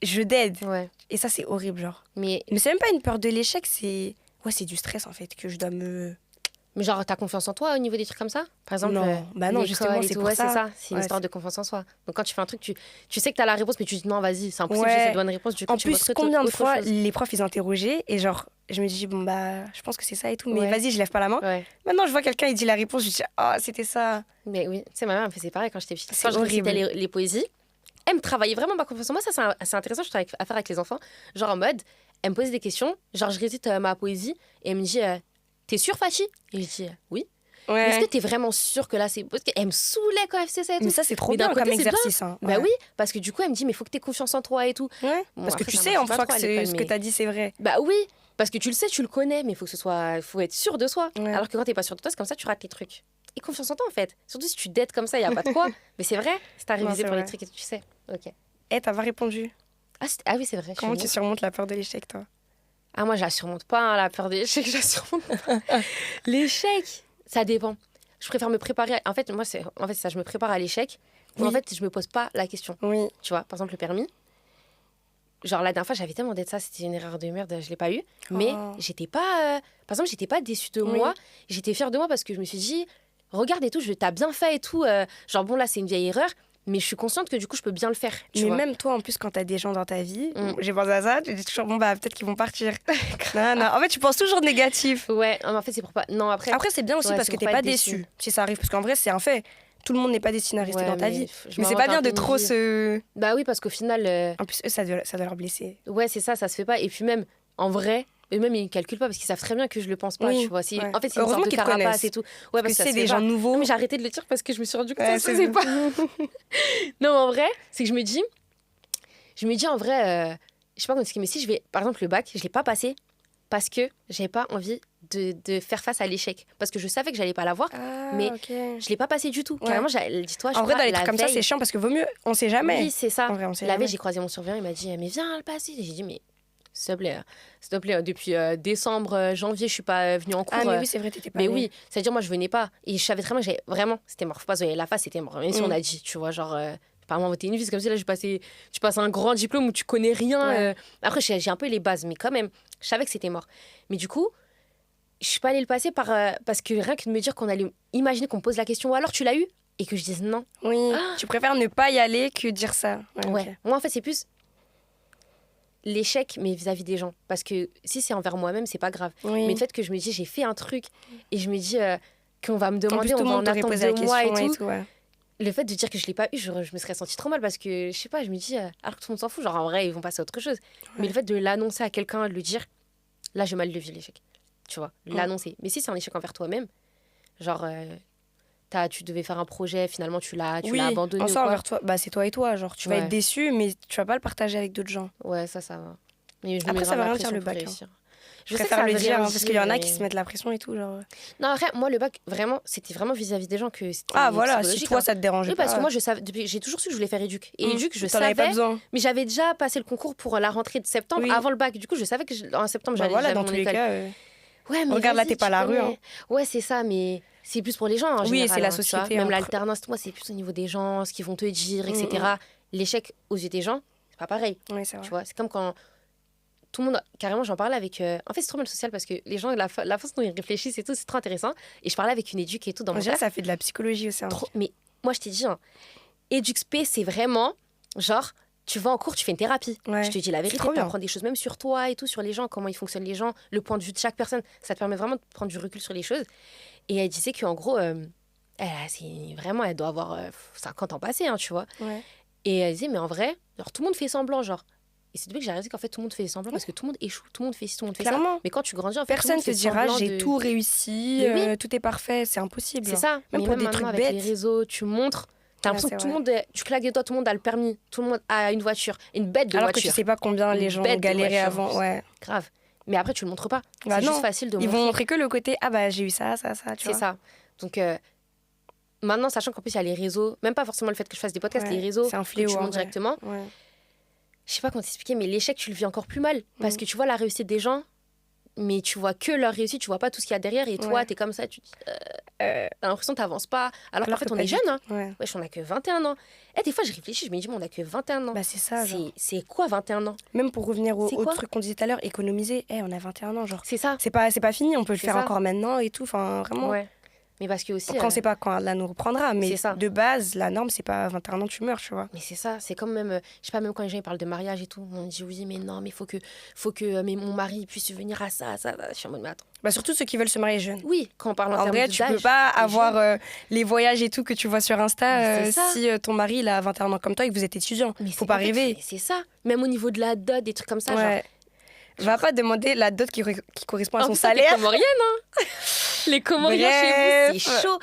je dead. Ouais. Et ça, c'est horrible, genre. Mais c'est même pas une peur de l'échec, c'est... Ouais, c'est du stress, en fait, que je dois me... Mais genre, t'as confiance en toi au niveau des trucs comme ça? Par exemple, non, bah non, justement, c'est pour ouais, ça. C'est ça. C'est une histoire de confiance en soi. Donc quand tu fais un truc, tu sais que t'as la réponse, mais tu dis non, vas-y, c'est impossible, j'ai cette bonne réponse. Du coup, en plus, combien de fois chose. les profs, ils interrogeaient et genre, je me dis, bon, bah, je pense que c'est ça et tout, mais vas-y, je lève pas la main. Maintenant, je vois quelqu'un, il dit la réponse, je dis, ah, c'était ça. Mais oui, tu sais, ma mère me faisait pareil quand j'étais petite. Quand je récitais les poésies, elle me travaillait vraiment ma confiance en moi. Ça, c'est intéressant, je travaille à faire avec les enfants. Genre en mode, elle me posait des questions, genre je récite ma poésie et elle me dit, t'es sûre, Fachi? Et je dis, oui. Ouais. Est-ce que t'es vraiment sûre que là c'est... Parce qu'elle me saoulait quand elle faisait ça et tout. Mais ça c'est trop bien comme exercice. Hein. Bah oui, parce que du coup elle me dit mais faut que t'aies confiance en toi et tout. Ouais. Bon, parce que tu sais en soi que ce que t'as dit c'est vrai. Bah oui, parce que tu le sais, tu le connais, mais faut être sûr de soi. Ouais. Alors que quand t'es pas sûr de toi, c'est comme ça tu rates les trucs. Et confiance en toi en fait. Surtout si tu dettes comme ça, y a pas de quoi. Mais c'est vrai, si t'as révisé pour les trucs et tout, tu sais. Ok. T'as pas répondu. Ah oui c'est vrai. Comment tu surmontes la peur de l'échec toi? Ah moi je la surmonte pas, la peur de l'échec, je la surmonte pas. L'échec, ça dépend. Je préfère me préparer. En fait, moi, c'est ça. Je me prépare à l'échec. Oui. En fait, je me pose pas la question. Oui. Tu vois, par exemple, le permis. Genre, la dernière fois, j'avais tellement d'être ça. C'était une erreur de merde. Je l'ai pas eu. Mais j'étais pas... par exemple, j'étais pas déçue de moi. J'étais fière de moi parce que je me suis dit, regarde et tout, t'as bien fait et tout. Genre, bon, là, c'est une vieille erreur. Mais je suis consciente que du coup, je peux bien le faire. Mais vois. Même toi, en plus, quand t'as des gens dans ta vie, j'ai pensé à ça, tu dis toujours, bon, bah, peut-être qu'ils vont partir. non. En fait, tu penses toujours négatif. Ouais, en fait, c'est pour pas. Non, après, c'est bien aussi parce que t'es pas déçu si ça arrive. Parce qu'en vrai, c'est un fait. Tout le monde n'est pas destiné à rester dans ta vie. Mais c'est pas bien de trop se. Bah oui, parce qu'au final. En plus, eux, ça doit leur blesser. Ouais, c'est ça se fait pas. Et puis même, en vrai. Eux-mêmes, ils ne calculent pas parce qu'ils savent très bien que je le pense pas, tu vois. En fait, c'est une sorte de carapace et tout. Ouais, parce que c'est des gens nouveaux. Mais j'ai arrêté de le dire parce que je me suis rendu compte que ça se faisait pas. Non, en vrai, c'est que je me dis en vrai, je sais pas comment expliquer, mais si je vais, par exemple, le bac, je l'ai pas passé parce que j'avais pas envie de faire face à l'échec. Parce que je savais que j'allais pas l'avoir, mais je l'ai pas passé du tout. Carrément, dis-toi, en vrai, dans les trucs comme ça, c'est chiant parce que vaut mieux, on sait jamais. Oui, c'est ça. En vrai, on sait la veille, j'ai croisé mon surveillant, il m'a dit, mais viens le passer. Et j'ai dit, mais s'il te plaît, depuis décembre, janvier, je suis pas venue en cours. Ah, mais oui, c'est vrai, t'étais pas venue. Mais oui, c'est-à-dire, moi, je venais pas. Et je savais très bien que j'avais vraiment, c'était mort. Faut pas se voir la face, c'était mort. Même si on a dit, tu vois, genre, apparemment, t'es une vie, c'est comme si là, tu passes un grand diplôme où tu connais rien. Après, j'ai un peu les bases, mais quand même, je savais que c'était mort. Mais du coup, je suis pas allée le passer parce que rien que de me dire qu'on allait imaginer qu'on me pose la question, ou alors tu l'as eu, et que je dise non. Oui, tu préfères ne pas y aller que dire ça. Ouais. Okay. Moi, en fait, c'est plus l'échec, mais vis-à-vis des gens. Parce que si c'est envers moi-même, c'est pas grave. Oui. Mais le fait que je me dis, j'ai fait un truc, et je me dis qu'on va me demander, on va en attendre de moi et tout. Le fait de dire que je l'ai pas eu, je me serais sentie trop mal parce que, je sais pas, je me dis, alors que tout le monde s'en fout, genre en vrai, ils vont passer à autre chose. Mais le fait de l'annoncer à quelqu'un, de le dire, là, j'ai mal le vis, l'échec. Tu vois, l'annoncer. Mais si c'est un échec envers toi-même, genre, tu devais faire un projet, finalement, tu l'as abandonné. Oui, envers toi, bah, c'est toi et toi. Genre, tu vas être déçu, mais tu vas pas le partager avec d'autres gens. Ouais, ça va. Mais après, ça va rien dire le bac. Je préfère le dire parce qu'il y en a qui se mettent la pression et tout. Genre. Non, après, moi, le bac, vraiment, c'était vraiment vis-à-vis des gens que c'était. Ah, voilà, si toi, ça te dérangeait pas. Oui, parce que moi, j'ai toujours su que je voulais faire éduc. Et éduc, je savais. Pas besoin. Mais j'avais déjà passé le concours pour la rentrée de septembre, avant le bac. Du coup, je savais qu'en septembre, j'allais voilà, dans tous les cas. Ouais, mais regarde, là, t'es pas la rue. Ouais, c'est ça, mais c'est plus pour les gens. Oui, c'est la société. Même l'alternance, moi, c'est plus au niveau des gens, ce qu'ils vont te dire, etc. L'échec aux yeux des gens, c'est pas pareil. Oui, c'est vrai. Tu vois, c'est comme quand tout le monde, carrément, j'en parlais avec. En fait, c'est trop mal social parce que les gens, la façon dont ils réfléchissent et tout, c'est trop intéressant. Et je parlais avec une éduque et tout dans mon cas. Ça fait de la psychologie aussi. Mais moi, je t'ai dit, éduc-spé, c'est vraiment genre. Tu vas en cours, tu fais une thérapie. Ouais. Je te dis la vérité, tu apprends des choses même sur toi et tout, sur les gens, comment ils fonctionnent les gens, le point de vue de chaque personne. Ça te permet vraiment de prendre du recul sur les choses. Et elle disait qu'en gros, elle doit avoir 50 ans passés, tu vois. Ouais. Et elle disait, mais en vrai, genre, tout le monde fait semblant, genre. Et c'est depuis que j'ai réalisé qu'en fait, tout le monde fait semblant parce que tout le monde échoue, tout le monde fait ci, tout le monde fait ça. Mais quand tu grandis, en fait, personne ne te dira, j'ai tout réussi, tout est parfait, c'est impossible. C'est ça. Même pour des trucs bêtes. Avec les réseaux, tu montres. T'as l'impression que tout le monde, tu claques des doigts, tout le monde a le permis, tout le monde a une voiture, une bête de alors voiture. Alors que tu sais pas combien les gens ont galéré avant. Ouais. Grave. Mais après, tu le montres pas. C'est juste facile de montrer. Ils vont montrer que le côté, ah bah j'ai eu ça, tu vois. C'est ça. Donc maintenant, sachant qu'en plus il y a les réseaux, même pas forcément le fait que je fasse des podcasts, les réseaux, c'est un fléau, que tu montres directement. Ouais. Je sais pas comment t'expliquer, mais l'échec, tu le vis encore plus mal. Parce que tu vois la réussite des gens, mais tu vois que leur réussite, tu vois pas tout ce qu'il y a derrière. Et toi, t'es comme ça, tu te dis... T'as l'impression que t'avances pas. Alors qu'en fait, on est jeunes. Hein. Ouais. Wesh, on a que 21 ans. Et des fois, je réfléchis, je me dis, mais on a que 21 ans. Bah, c'est ça, genre. C'est quoi 21 ans? Même pour revenir au truc qu'on disait tout à l'heure, économiser, on a 21 ans, genre. C'est ça. C'est pas fini, on peut le faire encore maintenant et tout, enfin, vraiment. Ouais. Mais parce que aussi. Après, on sait pas quand Allah nous reprendra, mais de base, la norme, c'est pas à 21 ans, tu meurs, tu vois. Mais c'est ça, c'est comme même, je sais pas, même quand les gens ils parlent de mariage et tout, on dit oui, mais non, mais faut que mais mon mari puisse venir à ça. Je suis en mode, mais attends. Bah, surtout ceux qui veulent se marier jeunes. Oui, quand on parle en vrai, tu peux pas avoir les voyages et tout que tu vois sur Insta si ton mari il a 21 ans comme toi et que vous êtes étudiant. Mais faut pas rêver. C'est ça, même au niveau de la dot, des trucs comme ça. Ouais. Genre... Va pas demander la dot qui correspond à son salaire. Les Comoriennes, hein. Les Comoriens chez vous, c'est chaud.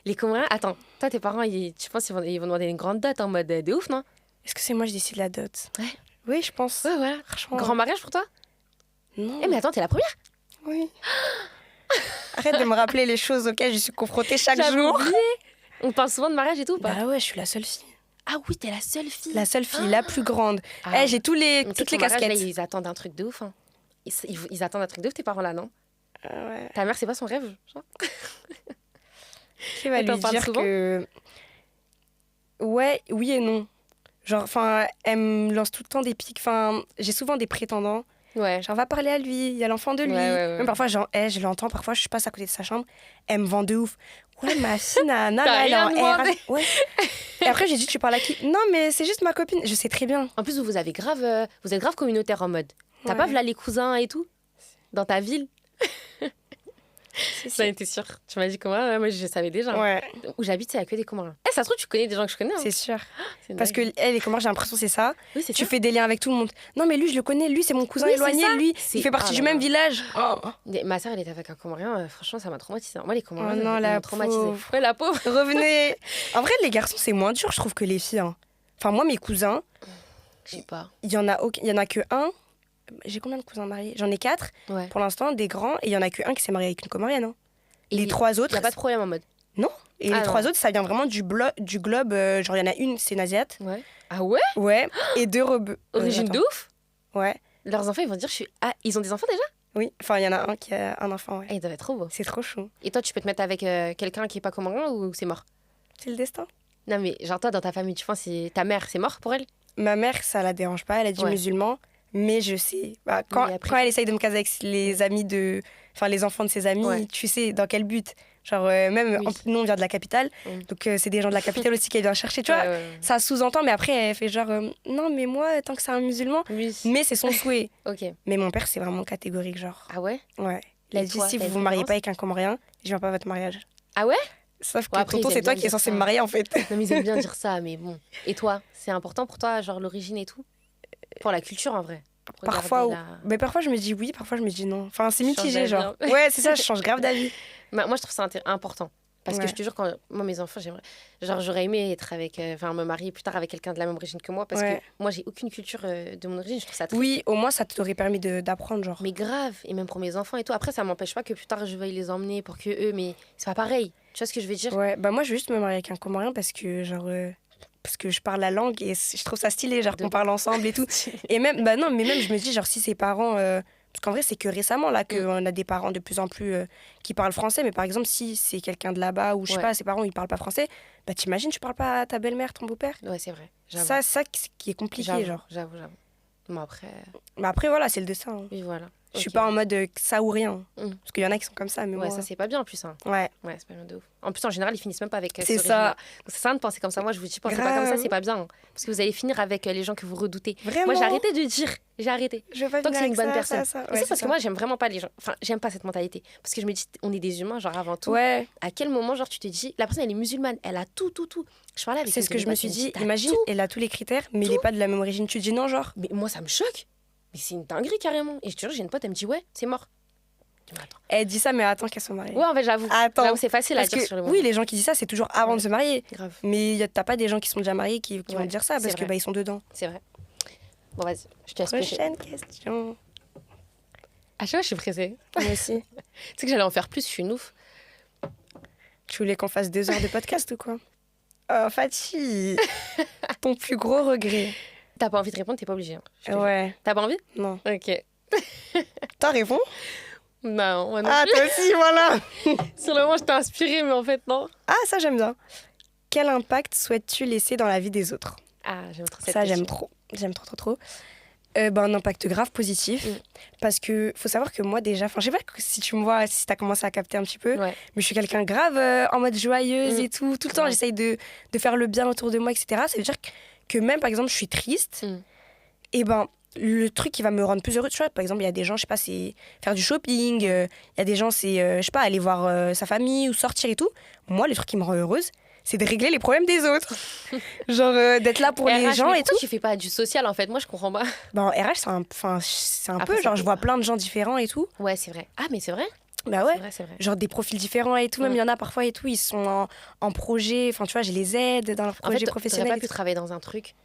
Les Comoriens, attends, toi tes parents, tu penses qu'ils vont demander une grande dot en mode de ouf, non? Est-ce que c'est moi qui décide la dot? Ouais. Oui, je pense. Ouais, voilà. Grand mariage pour toi? Non. Mais attends, t'es la première? Oui. Arrête de me rappeler les choses auxquelles je suis confrontée chaque jour. Oublié. On parle souvent de mariage et tout ou pas? Bah ouais, je suis la seule fille. Ah oui, t'es la seule fille. La seule fille, la plus grande. J'ai toutes les casquettes. Là, ils attendent un truc de ouf. Hein. Ils attendent un truc de ouf, tes parents là, non? Ouais. Ta mère, c'est pas son rêve, genre? Qui va lui dire que... Ouais, oui et non. Genre, enfin, elle me lance tout le temps des pics. Enfin, j'ai souvent des prétendants. Ouais. Genre, va parler à lui, il y a l'enfant de lui. Ouais. Même parfois, je l'entends, parfois, je passe à côté de sa chambre. Elle me vend de ouf. Ouais, ma fille, nana, elle est en RH. Ouais. Et après, j'ai dit, tu parles à qui? Non, mais c'est juste ma copine. Je sais très bien. En plus, vous êtes grave communautaire en mode. T'as pas là les cousins et tout? Dans ta ville? J'en étais sûre. Tu m'as dit comment? Moi, je savais déjà. Ouais. Où j'habite, il n'y a que des Comoriens. Ça se trouve, tu connais des gens que je connais. Hein. C'est sûr. Parce que les Comoriens, j'ai l'impression c'est ça. Oui, c'est tu fais des liens avec tout le monde. Non, mais lui, je le connais. Lui, c'est mon cousin éloigné. Lui, il fait partie du même village. Ma soeur, elle était avec un Comorien. Franchement, ça m'a traumatisée. Moi, les Comoriens, ils m'ont traumatisée. Ouais, la pauvre. Revenez. En vrai, les garçons, c'est moins dur, je trouve, que les filles. Hein. Enfin, moi, mes cousins. Je sais pas. Il y en a que un. J'ai combien de cousins mariés? J'en ai 4 pour l'instant, des grands. Et il y en a que un qui s'est marié avec une Comorienne. Hein. Les 3 autres. Il n'y a pas de problème en mode. Non. Et les 3 autres, ça vient vraiment du globe. Genre, il y en a une, c'est une Asiate. Ouais. Ah ouais? Ouais. Et 2 rebeux. Origine de ouf? Ouais. Leurs enfants, ils vont dire ils ont des enfants déjà? Oui. Enfin, il y en a un qui a un enfant. Ouais. Et il doit être trop beau. C'est trop chou. Et toi, tu peux te mettre avec quelqu'un qui est pas comorien ou c'est mort? C'est le destin. Non, mais genre, toi, dans ta famille, tu penses que ta mère, c'est mort pour elle? Ma mère, ça la dérange pas. Elle a dit musulman. Mais je sais, quand elle essaye de me caser avec les amis les enfants de ses amis, tu sais dans quel but. Genre, nous, on vient de la capitale, donc c'est des gens de la capitale aussi qui viennent chercher, tu vois. Ça sous-entend, mais après, elle fait genre, non, mais moi, tant que c'est un musulman, mais c'est son souhait. Mais mon père, c'est vraiment catégorique, genre. Ah ouais? Ouais. Il a dit, si vous vous mariez pas avec un Comorien, je viens pas à votre mariage. Ah ouais? Sauf que tonton, c'est toi qui es censé me marier, en fait. Non, mais ils aiment bien dire ça, mais bon. Et toi, c'est important pour toi, genre l'origine et tout? Pour la culture, en vrai. Parfois, mais parfois je me dis oui, parfois je me dis non. Enfin, c'est mitigé, genre. Ouais, c'est ça, je change grave d'avis. Moi, je trouve ça important. Parce que je te jure, quand moi, mes enfants, j'aurais aimé être me marier plus tard avec quelqu'un de la même origine que moi. Parce que moi, j'ai aucune culture de mon origine. Je trouve ça triste. Oui, au moins, ça t'aurait permis d'apprendre, genre. Mais grave. Et même pour mes enfants et tout. Après, ça m'empêche pas que plus tard, je veuille les emmener pour que eux. Mais c'est pas pareil. Tu vois ce que je veux dire? Ouais, moi, je veux juste me marier avec un Comorien parce que, genre. Parce que je parle la langue et je trouve ça stylé, genre qu'on parle ensemble et tout. Et même, non, mais même je me dis, genre si ses parents, parce qu'en vrai c'est que récemment là qu'on a des parents de plus en plus qui parlent français, mais par exemple si c'est quelqu'un de là-bas ou je sais pas, ses parents ils parlent pas français, bah t'imagines tu parles pas à ta belle-mère, ton beau-père. Ouais, c'est vrai. Ça qui est compliqué, genre. J'avoue. Mais après voilà, c'est le destin. Hein. Oui, voilà. Je suis pas en mode ça ou rien. Parce qu'il y en a qui sont comme ça, mais moi... ça c'est pas bien en plus. Hein. Ouais, c'est pas bien de ouf. En plus, en général, ils finissent même pas avec c'est ça. C'est ça de penser comme ça. Moi, je vous dis, pensez pas comme ça, c'est pas bien. Hein. Parce que vous allez finir avec les gens que vous redoutez. Vraiment. Moi, j'ai arrêté de dire. J'ai arrêté. Je veux pas tant que c'est une bonne personne. C'est parce que moi, j'aime vraiment pas les gens. Enfin, j'aime pas cette mentalité. Parce que je me dis, on est des humains, genre avant tout. Ouais. À quel moment, genre, tu te dis, la personne, elle est musulmane, elle a tout. Je parlais avec c'est ce que je me suis dit. Imagine, elle a tous les critères, mais il est pas de la même origine. Tu te dis non, genre. Mais moi, ça me choque. Mais c'est une dinguerie carrément. Et je te jure, j'ai une pote, elle me dit, ouais, c'est mort. Elle dit ça, mais attends qu'elle soit mariée. Ouais, en fait, j'avoue. C'est facile à dire sur le moment. Oui, les gens qui disent ça, c'est toujours avant de se marier. Grave. Mais t'as pas des gens qui sont déjà mariés qui vont dire ça parce que ils sont dedans. C'est vrai. Bon, vas-y, je te laisse. Prochaine question. À chaque fois, je suis pressée. Moi aussi. Tu sais que j'allais en faire plus, je suis une ouf. Tu voulais qu'on fasse 2 heures de podcast ou quoi? Oh, Fatih. Ton plus gros regret. T'as pas envie de répondre, t'es pas obligée. Hein, ouais. T'as pas envie? Non. Ok. T'as répondu? Non, moi non Ah, plus. toi aussi, voilà. Sur le moment, je t'ai inspirée, mais en fait, non. Ah, ça, j'aime bien. Quel impact souhaites-tu laisser dans la vie des autres? Ah, j'aime trop cette Ça, question. j'aime trop. J'aime trop, trop, trop. Un impact grave positif. Parce que faut savoir que moi, déjà, je sais pas si tu me vois, si t'as commencé à capter un petit peu, Ouais. mais je suis quelqu'un grave en mode joyeuse et tout. Tout le temps, Ouais. j'essaye de faire le bien autour de moi, etc. Ça veut dire que même, par exemple, je suis triste, et le truc qui va me rendre plus heureuse, tu vois, par exemple, il y a des gens, je sais pas, c'est faire du shopping, il y a des gens, c'est, je sais pas, aller voir sa famille ou sortir et tout. Moi, le truc qui me rend heureuse, c'est de régler les problèmes des autres. Genre, d'être là pour les RH, gens mais et tout. pourquoi tu fais pas du social, en fait? Moi, je comprends pas. En RH, c'est un Après, peu, c'est genre, je cool. vois plein de gens différents et tout. Ouais, c'est vrai. Ah, mais c'est vrai? Bah ouais. C'est vrai. Genre des profils différents et tout. Même il y en a parfois et tout, ils sont en projet. Enfin, tu vois, je les aide dans leurs En fait, projets t'aurais professionnels. pas pu travailler dans un truc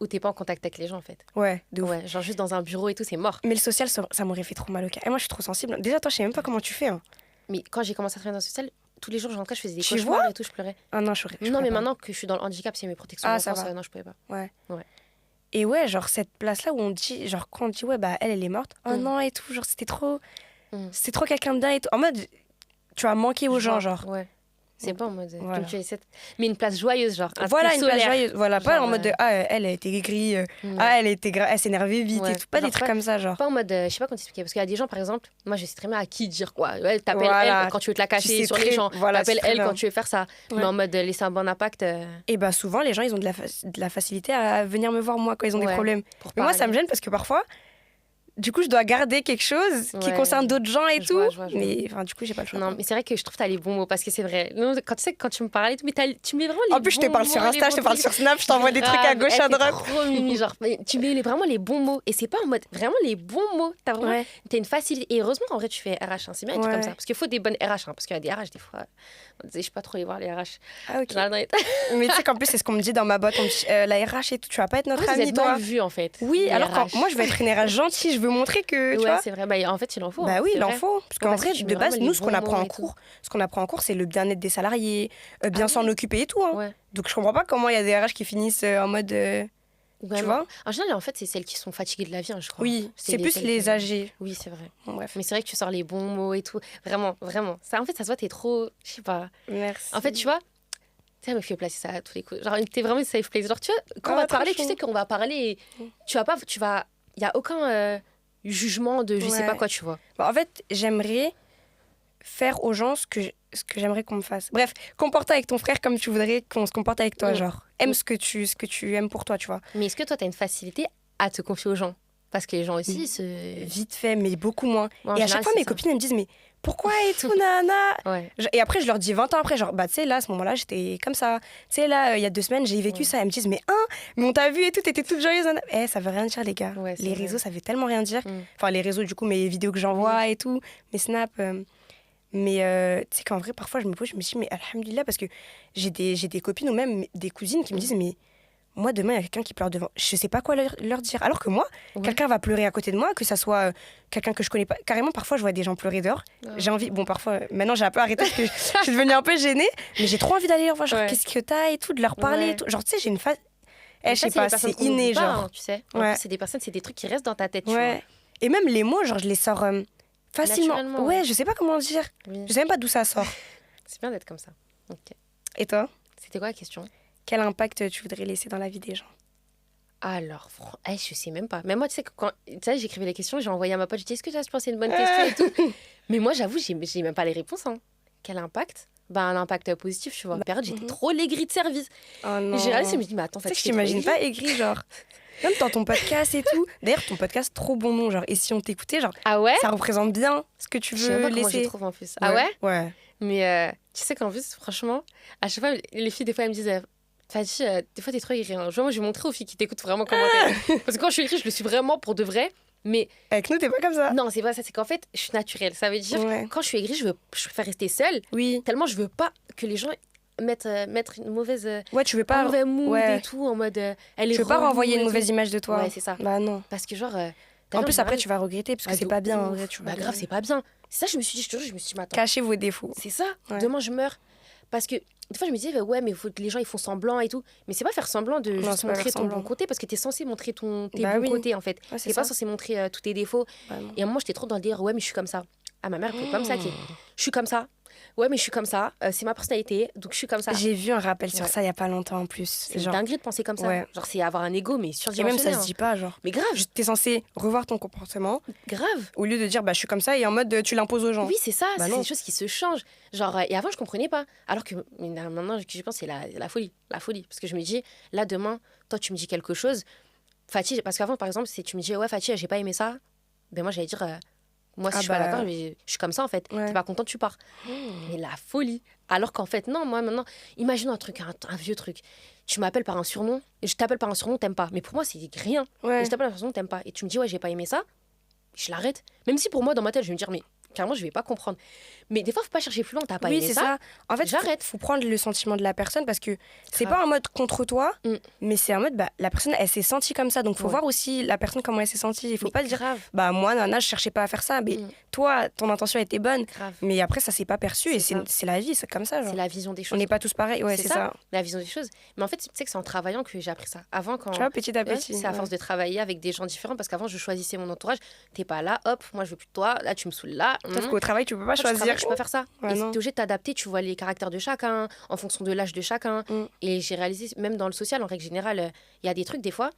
où t'es pas en contact avec les gens, en fait. Ouais, de ouf. Ouais, genre juste dans un bureau et tout, c'est mort. Mais le social, ça m'aurait fait trop mal au cœur. Et moi, je suis trop sensible. Déjà, toi, je sais même pas comment tu fais. Hein. Mais quand j'ai commencé à travailler dans le social, tous les jours, je rentrais, je faisais des Tu cauchemars vois et tout, je pleurais. Ah non, je Non, pourrais mais pas. maintenant que je suis dans le handicap, c'est mes protections Ah, d'enfance, ça va. non, je pouvais pas. Ouais. Ouais. Et ouais, genre cette place-là où on dit, genre quand on dit, ouais, bah elle est morte. Oh non, et tout. Genre, c'était trop quelqu'un de bien et tout. En mode, tu as manqué aux gens, genre. Ouais. C'est pas en mode. Voilà. Mais une place joyeuse, genre. Voilà, une place solaire. joyeuse. Voilà, pas Genre, en mode de, elle a été aigrie. Elle s'énervait vite Ouais. et tout. Pas Genre des trucs comme ça, genre. Pas en mode. Je sais pas comment t'expliquer. Parce qu'il y a des gens, par exemple, moi, je sais très bien à qui dire quoi. Ouais, t'appelles Voilà. elle quand tu veux te la Tu cacher sais sur très- les gens. voilà, T'appelles c'est très elle bien. quand tu veux faire ça. Ouais. Mais en mode laisser un bon impact. Et souvent, les gens, ils ont de la facilité à venir me voir, moi, quand ils ont des Ouais, problèmes. pour Mais moi, ça parler. me gêne parce que parfois, du coup, je dois garder quelque chose qui Ouais. concerne d'autres gens et Je tout. vois, je vois. Mais enfin, du coup, j'ai pas le choix. Non, mais c'est vrai que je trouve que t'as les bons mots parce que c'est vrai. Non, quand tu sais, quand tu me parlais, mais tu mets vraiment les bons mots. En plus, je te parle sur Insta, je te parle sur Snap, je t'envoie des trucs à gauche, à droite. C'est trop mimi, genre. Mais tu mets vraiment les bons mots. Et c'est pas en mode vraiment les bons mots. T'as une facilité. Et heureusement, en vrai, tu fais RH. Hein. C'est bien, un truc comme ça. Parce qu'il faut des bonnes RH. Hein, parce qu'il y a des RH, des fois. On disait, je sais pas trop les voir, les RH. Ah, ok. Genre, Mais tu sais qu'en plus, c'est ce qu'on me dit dans ma boîte. On me dit, la RH et tout, tu vas pas être notre vous amie, êtes toi. mal vu, en fait. Oui, les alors RH. moi, je veux être une RH gentille, je veux montrer que. Tu Ouais, vois. c'est vrai. Bah, en fait, il en faut. Bah hein, oui, c'est il en vrai. faut. Parce qu'en parce vrai, que tu de mets base, vraiment nous, les ce qu'on bons apprend mots en et tout. cours, c'est le bien-être des salariés, bien s'en occuper et tout. Hein. Ouais. Donc, je comprends pas comment il y a des RH qui finissent en mode. Vraiment. Tu vois. En général, en fait, c'est celles qui sont fatiguées de la vie, hein, je crois. Oui, c'est plus celles les qui- âgés. Oui, c'est vrai. Bon, bref. Mais c'est vrai que tu sors les bons mots et tout. Vraiment, vraiment. Ça, en fait, ça se voit, t'es trop. Je sais pas. Merci. En fait, tu vois, ça me fait placer ça à tous les coups. Genre, t'es vraiment une safe place. Genre, tu vois, quand on Ah, va te parler, trop tu sais qu'on va parler et tu vas pas. Il y a aucun jugement de je sais Ouais. pas quoi, tu vois. En fait, j'aimerais faire aux gens ce que j'aimerais qu'on me fasse. Bref, comporte avec ton frère comme tu voudrais qu'on se comporte avec toi, genre. Aime ce que tu aimes pour toi, tu vois. Mais est-ce que toi, t'as une facilité à te confier aux gens? Parce que les gens aussi, Vite fait, mais beaucoup moins. Moi, en Et à général, chaque fois, c'est mes ça. copines, elles me disent, mais pourquoi et tout, nana Ouais. Et après, je leur dis 20 ans après, genre, bah, tu sais, là, à ce moment-là, j'étais comme ça. Tu sais, là, il y a 2 semaines, j'ai vécu ça. Elles me disent, mais mais on t'a vu et tout, t'étais toute joyeuse. Nana. Ça veut rien dire, les gars. Ouais, c'est les vrai. réseaux, ça veut tellement rien dire. Enfin, les réseaux, du coup, mes vidéos que j'envoie et tout, mes snaps. Mais tu sais qu'en vrai, parfois, je me dis, mais alhamdoulilah, parce que j'ai des copines ou même des cousines qui me disent, mais moi, demain, il y a quelqu'un qui pleure devant. Je sais pas quoi leur dire. Alors que moi, quelqu'un va pleurer à côté de moi, que ça soit quelqu'un que je connais pas. Carrément, parfois, je vois des gens pleurer dehors. J'ai envie. Bon, parfois, maintenant, j'ai un peu arrêté parce que je suis devenue un peu gênée. Mais j'ai trop envie d'aller leur voir. Genre, qu'est-ce que t'as et tout, de leur parler et tout. Genre, tu sais, j'ai une phase. Mais Je ça, sais pas, les personnes c'est qu'on n'oublie inné, pas, genre. hein, tu sais. En Ouais. plus, c'est des personnes, c'est des trucs qui restent dans ta tête, tu vois. Ouais. Et même les mots, genre, je les sors facilement. Naturellement, Ouais, ouais. je sais pas comment dire. Oui. Je sais même pas d'où ça sort. C'est bien d'être comme ça. Ok. Et toi, C'était quoi la question? quel impact tu voudrais laisser dans la vie des gens? Alors, je sais même pas. Même moi, tu sais, quand j'écrivais les questions, j'ai envoyé à ma pote, j'ai dit, est-ce que tu penses c'est une bonne question et tout. Mais moi, j'avoue, j'ai même pas les réponses. Hein. Quel impact? Un impact positif, tu vois. En période, j'étais trop l'aigrie de service. Oh non. J'ai réalisé, je me dis, mais attends, Tu sais que je t'imagine pas aigri, genre. Même dans ton podcast et tout. D'ailleurs, ton podcast, trop bon nom, genre. Et si on t'écoutait, genre, Ah ouais? ça représente bien ce que tu Je sais veux pas comment je laisser. trouve en plus. Ah ouais? Ouais. Mais tu sais qu'en plus, franchement, à chaque fois, les filles, des fois, elles me disent, Fadi, des fois, t'es trop aigrie. Hein. Moi, je vais montrer aux filles qui t'écoutent vraiment comment t'es. Parce que quand je suis aigrie, je le suis vraiment pour de vrai. Mais Avec nous, t'es pas comme ça. non, c'est pas ça. C'est qu'en fait, je suis naturelle. Ça veut dire, Ouais. quand je suis aigrie, je préfère rester seule. Oui. Tellement je veux pas que les gens mettre une mauvaise, Ouais, tu veux un pas. mauvais mood ouais. et tout, en mode elle est Tu veux pas relou renvoyer et une tout. mauvaise image de toi. Ouais, c'est ça. Bah non. Parce que genre. En plus, après, tu vas regretter parce que c'est pas bien en vrai. Tu Bah vas grave, c'est pas bien. C'est ça, je me suis dit, je te jure, je me suis dit, mais attends, cacher vos défauts. c'est ça, Ouais. demain je meurs. Parce que des fois, je me disais, bah, ouais, mais faut que les gens ils font semblant et tout. Mais c'est pas faire semblant de Non, juste c'est pas montrer faire ton semblant. bon côté parce que t'es censé montrer tes Bah bons oui. côtés en fait. Ouais, c'est T'es pas ça. censé montrer tous tes défauts. Bah non. Et à un moment, j'étais trop dans le dire, ouais, mais je suis comme ça. à ma mère, comme ça, je suis comme ça. Ouais, mais je suis comme ça. C'est ma personnalité, donc je suis comme ça. J'ai vu un rappel sur ça il y a pas longtemps en plus. C'est une dinguerie de penser comme ça. Ouais. Genre, c'est avoir un ego, mais surdimensionné. Et même, ça se dit pas, genre. Mais grave. T'es censé revoir ton comportement. Grave. Au lieu de dire, bah, je suis comme ça, et en mode, tu l'imposes aux gens. Oui, c'est ça. Bah c'est non. des choses qui se changent. Genre, et avant, je comprenais pas. Alors que maintenant, je pense, c'est la folie. La folie. Parce que je me dis, là, demain, toi, tu me dis quelque chose. Fatih, parce qu'avant, par exemple, si tu me dis, ouais, Fatih, j'ai pas aimé ça, ben moi, j'allais dire, moi, si je suis pas d'accord, je suis comme ça, en fait. T'es pas content, tu pars. Mais la folie. Alors qu'en fait, non, moi, maintenant, imagine un truc, un vieux truc. Tu m'appelles par un surnom, et je t'appelle par un surnom, t'aimes pas. Mais pour moi, c'est rien. Et je t'appelle par un surnom, t'aimes pas. Et tu me dis, ouais, j'ai pas aimé ça, je l'arrête. Même si pour moi, dans ma tête, je vais me dire, mais carrément, je vais pas comprendre. Mais des fois, faut pas chercher plus loin, t'as pas aimé c'est ça. En fait, j'arrête. Faut prendre le sentiment de la personne parce que c'est pas un mode contre toi, mais c'est un mode, bah, la personne, elle s'est sentie comme ça. Donc, faut voir aussi la personne comment elle s'est sentie. Il faut pas dire, bah, moi, nana, je cherchais pas à faire ça. Mais toi, ton intention était bonne. Mais après, ça s'est pas perçu. Et c'est la vie, c'est comme ça. Genre. C'est la vision des choses. On n'est pas tous pareils. Ouais, c'est ça. La vision des choses. Mais en fait, tu sais que c'est en travaillant que j'ai appris ça. Avant, quand. Tu vois, petit à petit. C'est à force de travailler avec des gens différents parce qu'avant, je choisissais mon entourage. T'es pas là, hop, moi, je veux plus de toi. Là, tu me saoules là. Sauf qu'au travail, tu peux pas choisir. Je peux faire ça. Et t'es obligé de t'adapter, tu vois les caractères de chacun, en fonction de l'âge de chacun. Et j'ai réalisé, même dans le social, en règle générale, il y a des trucs, des fois,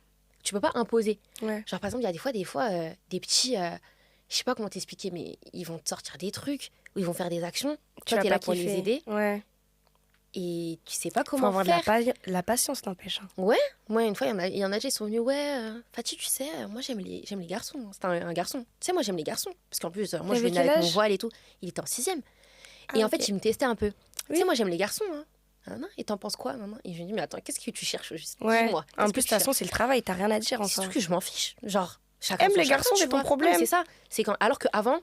tu peux pas imposer. Genre, par exemple, il y a des fois, des petits, je sais pas comment t'expliquer, mais ils vont te sortir des trucs, ou ils vont faire des actions. Toi, t'es là pour les aider. Et tu sais pas comment faire. Faut avoir de la patience, n'empêche. Ouais, moi, une fois, il y en a qui sont venus, Fatih, tu sais, moi, j'aime les garçons. C'était un garçon. Tu sais, moi, j'aime les garçons. Parce qu'en plus, moi, je venais avec mon voile et tout. Il était en 6e. Et en fait, il me testait un peu. Tu sais, moi, j'aime les garçons. Et t'en penses quoi, maman? Et je lui dis, mais attends, qu'est-ce que tu cherches juste? Dis-moi. En plus, de toute façon, c'est le travail, t'as rien à dire. C'est tout que je m'en fiche. Genre, chacun aime les garçons, c'est ton problème. C'est ça. Alors qu'avant,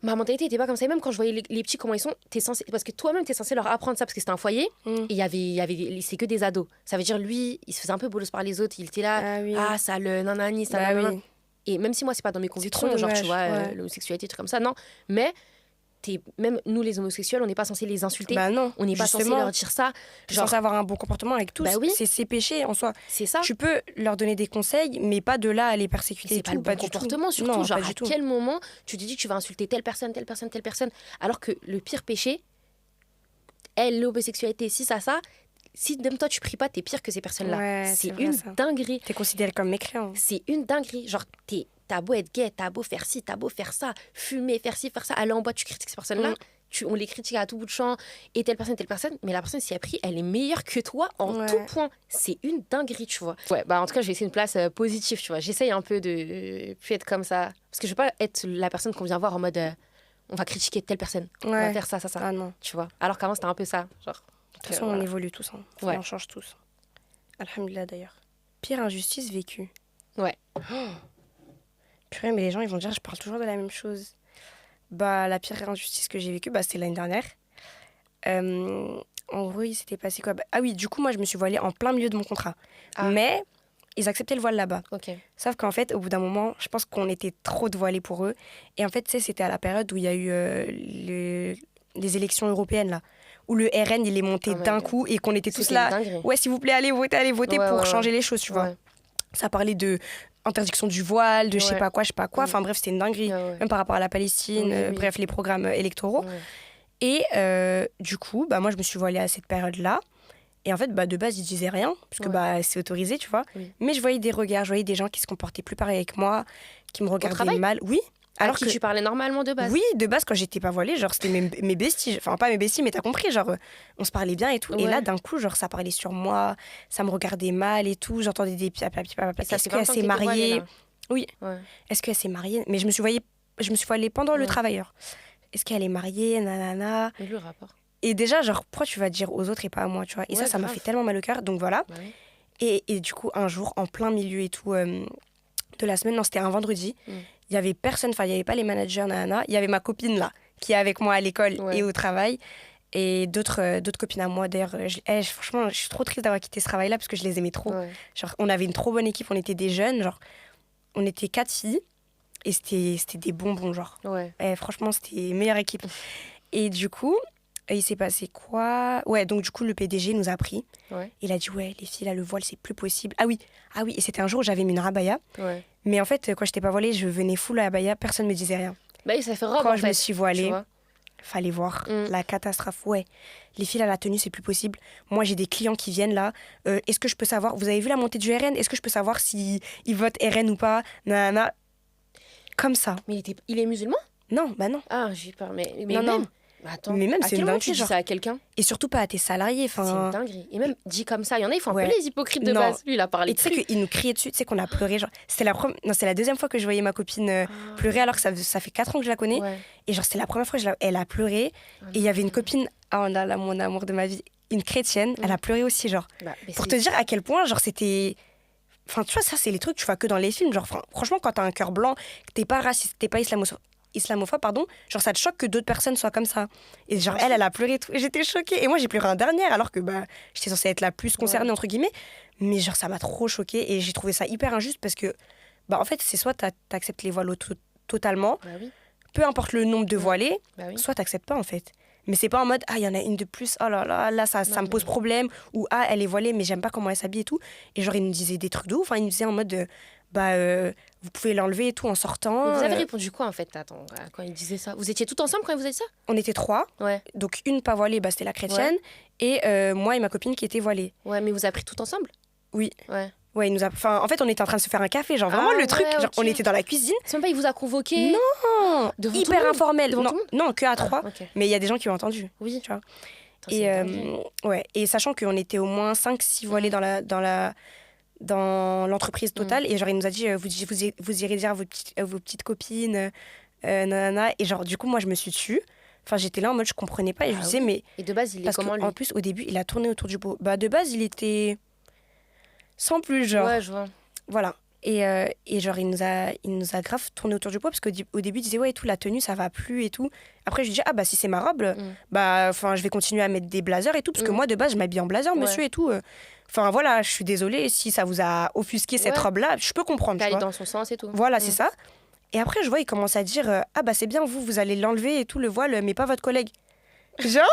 ma mentalité n'était pas comme ça. Et même quand je voyais les petits, comment ils sont, t'es censé... parce que toi-même, t'es censé leur apprendre ça parce que c'était un foyer. Et c'est que des ados. Ça veut dire, lui, il se faisait un peu bolos par les autres. Il était là, ça le nanani, ça le. Et même si moi, c'est pas dans mes convictions, genre, tu vois, l'homosexualité, trucs comme ça, non. Mais. Même nous les homosexuels, on n'est pas censé les insulter. Bah non, on n'est pas censé leur dire ça. Genre censé avoir un bon comportement avec tous. Bah oui. C'est ses péchés en soi. C'est ça. Tu peux leur donner des conseils, mais pas de là à les persécuter. C'est pas le bon comportement, surtout. Non, genre, à quel moment tu te dis que tu vas insulter telle personne, alors que le pire péché, l'homosexualité, si ça, si même toi tu pries pas, t'es pire que ces personnes-là. C'est une dinguerie. T'es considéré comme mécréant. C'est une dinguerie. Genre, t'as beau être gay, t'as beau faire ci, t'as beau faire ça, fumer, faire ci, faire ça, aller en boîte, tu critiques ces personnes-là, on les critique à tout bout de champ, et telle personne, mais la personne, si elle prie, elle est meilleure que toi en tout point. C'est une dinguerie, tu vois. Ouais, bah en tout cas, je vais essayer une place positive, tu vois. J'essaye un peu de plus être comme ça. Parce que je veux pas être la personne qu'on vient voir en mode on va critiquer telle personne, on va faire ça. Ah non. Tu vois. Alors qu'avant, c'était un peu ça. Genre. De toute façon, on évolue tous. On change tous. Alhamdulillah d'ailleurs. Pire injustice vécue. Ouais. Purée, mais les gens, ils vont dire, je parle toujours de la même chose. Bah, la pire injustice que j'ai vécue, c'était l'année dernière. En gros, il s'était passé quoi? Ah oui, du coup, moi, je me suis voilée en plein milieu de mon contrat. Mais ils acceptaient le voile là-bas. Sauf qu'en fait, au bout d'un moment, je pense qu'on était trop de voilés pour eux. Et en fait, tu sais, c'était à la période où il y a eu les élections européennes, là. Où le RN, il est monté d'un coup et qu'on était tous là. Ouais, s'il vous plaît, allez voter pour changer les choses, tu vois. Ça parlait de interdiction du voile, de je sais pas quoi. Enfin bref, c'était une dinguerie. Même par rapport à la Palestine, bref, les programmes électoraux. Et du coup, moi, je me suis voilée à cette période-là. Et en fait, de base, ils disaient rien, parce que c'est autorisé, tu vois. Mais je voyais des regards, je voyais des gens qui se comportaient plus pareil avec moi, qui me regardaient mal. Oui. Alors que tu parlais normalement de base. Oui, de base, quand j'étais pas voilée, genre, c'était mes besties. Enfin, pas mes besties, mais t'as compris, genre, on se parlait bien et tout. Et là, d'un coup, genre, ça parlait sur moi, ça me regardait mal et tout. J'entendais des est-ce qu'elle s'est mariée? Oui. Est-ce qu'elle s'est mariée? Mais je me suis voilée pendant le travailleur. Est-ce qu'elle est mariée? Nanana. Mais le rapport. Et déjà, genre, pourquoi tu vas dire aux autres et pas à moi, tu vois? Et ça m'a fait tellement mal au cœur. Donc voilà. Et du coup, un jour, en plein milieu et tout, de la semaine, non, c'était un vendredi. Il y avait personne, enfin, il n'y avait pas les managers, nanana. Il y avait ma copine, là, qui est avec moi à l'école et au travail. Et d'autres copines à moi. D'ailleurs, franchement, je suis trop triste d'avoir quitté ce travail-là parce que je les aimais trop. Genre, on avait une trop bonne équipe, on était des jeunes. Genre, on était 4 filles et c'était des bonbons, genre. Franchement, c'était meilleure équipe. Et du coup, il s'est passé quoi? Donc du coup, le PDG nous a pris. Il a dit, les filles, là, le voile, c'est plus possible. Ah oui, et c'était un jour où j'avais mis une abaya. Mais en fait, quand j'étais pas voilée, je venais full à abaya, personne me disait rien. Bah oui, ça fait robe, quand en je fait, me suis voilée, tu vois. fallait voir la catastrophe. Ouais, les filles à la tenue, c'est plus possible. Moi, j'ai des clients qui viennent là. Est-ce que je peux savoir, vous avez vu la montée du RN? Est-ce que je peux savoir si ils votent RN ou pas? Nanana. Comme ça. Mais il est musulman? Non, bah non. Ah, j'ai peur. Mais Non, même. non. Bah, attends, Mais même, à c'est quel une moment tu dinguerie, dis genre. ça à quelqu'un? Et surtout pas à tes salariés. C'est une dinguerie. Et même dit comme ça, il y en a, ils font un Ouais. peu les hypocrites de Non. base. Lui, il a parlé Et de tu sais trucs. qu'ils nous criaient dessus, tu sais qu'on a pleuré. Genre, c'était la deuxième fois que je voyais ma copine pleurer, alors que ça fait 4 ans que je la connais. Ouais. Et genre, c'était la première fois elle a pleuré. Et il y avait une copine, oh là là, mon amour de ma vie, une chrétienne, elle a pleuré aussi, genre. Bah, mais Pour te dire à quel point, genre, c'était. Enfin, tu vois, ça, c'est les trucs que tu vois que dans les films. Genre, franchement, quand t'as un cœur blanc, que t'es pas raciste, t'es pas islamophobe, pardon, genre, ça te choque que d'autres personnes soient comme ça. Et genre, elle a pleuré et tout. Et j'étais choquée. Et moi, j'ai pleuré un dernier, alors que bah, j'étais censée être la plus concernée, entre guillemets. Mais genre, ça m'a trop choquée. Et j'ai trouvé ça hyper injuste parce que, bah, en fait, c'est soit t'acceptes les voiles totalement, Bah oui. peu importe le nombre de voilées, Bah oui. soit t'acceptes pas, en fait. Mais c'est pas en mode, ah, il y en a une de plus, oh là là, là, ça me pose problème. Ou, ah, elle est voilée, mais j'aime pas comment elle s'habille et tout. Et genre, ils nous disaient des trucs de ouf. Enfin, ils nous disaient en mode, vous pouvez l'enlever et tout en sortant. Mais vous avez répondu quoi, en fait, attends, quand il disait ça? Vous étiez tout ensemble quand il vous a dit ça? On était 3. Ouais. Donc, une pas voilée, bah, c'était la chrétienne. Et moi et ma copine qui étaient voilées. Ouais, mais vous avez pris tout ensemble? Oui. Ouais. Ouais, enfin, en fait, on était en train de se faire un café. Genre, vraiment, le truc, genre, ok. on était dans la cuisine. C'est même pas, il vous a convoqué? Non, Devant tout le hyper monde informel. Devant Non, tout le monde non, que à 3. Ok. Mais il y a des gens qui ont entendu. Oui. Tu vois. Attends, c'est Et, dingue. ouais. Et sachant qu'on était au moins 5-6 voilés dans l'entreprise totale. Et genre, il nous a dit, vous irez dire à vos petites copines, nanana. Et genre, du coup, moi, je me suis tue. Enfin, j'étais là en mode, je comprenais pas. Et je lui disais, mais. Et de base, il est Parce comment, lui? qu'en plus, au début, il a tourné autour du pot. Bah, de base, il était. Sans plus, genre. Ouais, je vois. Voilà. Et genre, il nous a grave tourné autour du pot parce qu'au début, il disait, ouais, et tout, la tenue, ça va plus et tout. Après, je lui dis, ah, bah, si c'est ma robe, bah, enfin, je vais continuer à mettre des blazers et tout, parce que moi, de base, je m'habille en blazer, monsieur, et tout. Enfin, voilà, je suis désolée si ça vous a offusqué cette robe-là, je peux comprendre, tu Aller vois. dans son sens et tout. Voilà, c'est ça. Et après, je vois, il commence à dire, ah, bah, c'est bien, vous allez l'enlever et tout, le voile, mais pas votre collègue. Genre.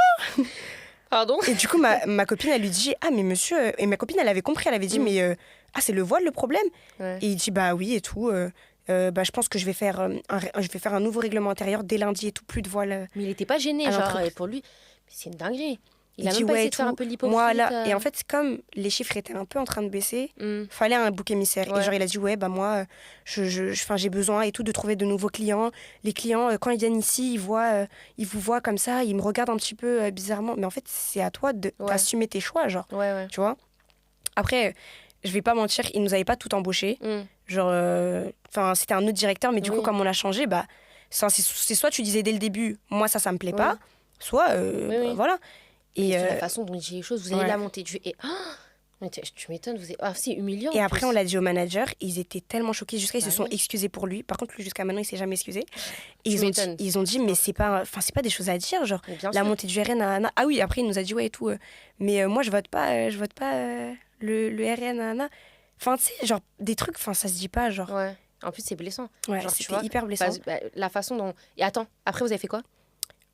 Pardon? Et du coup, ma copine, elle lui dit, ah, mais monsieur. Et ma copine, elle avait compris, elle avait dit, mais. Ah, c'est le voile le problème? Ouais. Et il dit, bah oui, et tout. Bah, je pense que je vais faire un nouveau règlement intérieur dès lundi et tout, plus de voile. Mais il était pas gêné, à genre, l'entreprise. et pour lui, mais c'est une dinguerie. Il a dit, même pas ouais, essayé de faire tout. un peu l'hypocrite. Moi, là. Et en fait, comme les chiffres étaient un peu en train de baisser, fallait un bouc émissaire. Ouais. Et genre, il a dit, ouais, bah moi, j'ai besoin et tout de trouver de nouveaux clients. Les clients, quand ils viennent ici, ils vous voient comme ça, ils me regardent un petit peu bizarrement. Mais en fait, c'est à toi d'assumer tes choix, genre. Ouais. Tu vois? Après, je vais pas mentir, ils nous avaient pas tout embauché. Genre, enfin, c'était un autre directeur, mais du coup, comme on l'a changé, bah, c'est soit tu disais dès le début, moi, ça me plaît pas, soit, voilà. Et la façon dont il dit les choses, vous allez la monter du... Et... mais tu m'étonnes, c'est humiliant. Et après, on l'a dit au manager, ils étaient tellement choqués, jusqu'à ils se sont excusés pour lui. Par contre, lui, jusqu'à maintenant, il s'est jamais excusé. Et ils ont dit, mais c'est pas des choses à dire, genre, la montée du RN, ah oui, après, il nous a dit, ouais, et tout, mais moi, je vote pas le RN, enfin, tu sais, genre, des trucs, enfin, ça se dit pas, genre. Ouais, en plus, c'est blessant. Ouais, c'était hyper blessant. La façon dont... Et attends, après, vous avez fait quoi?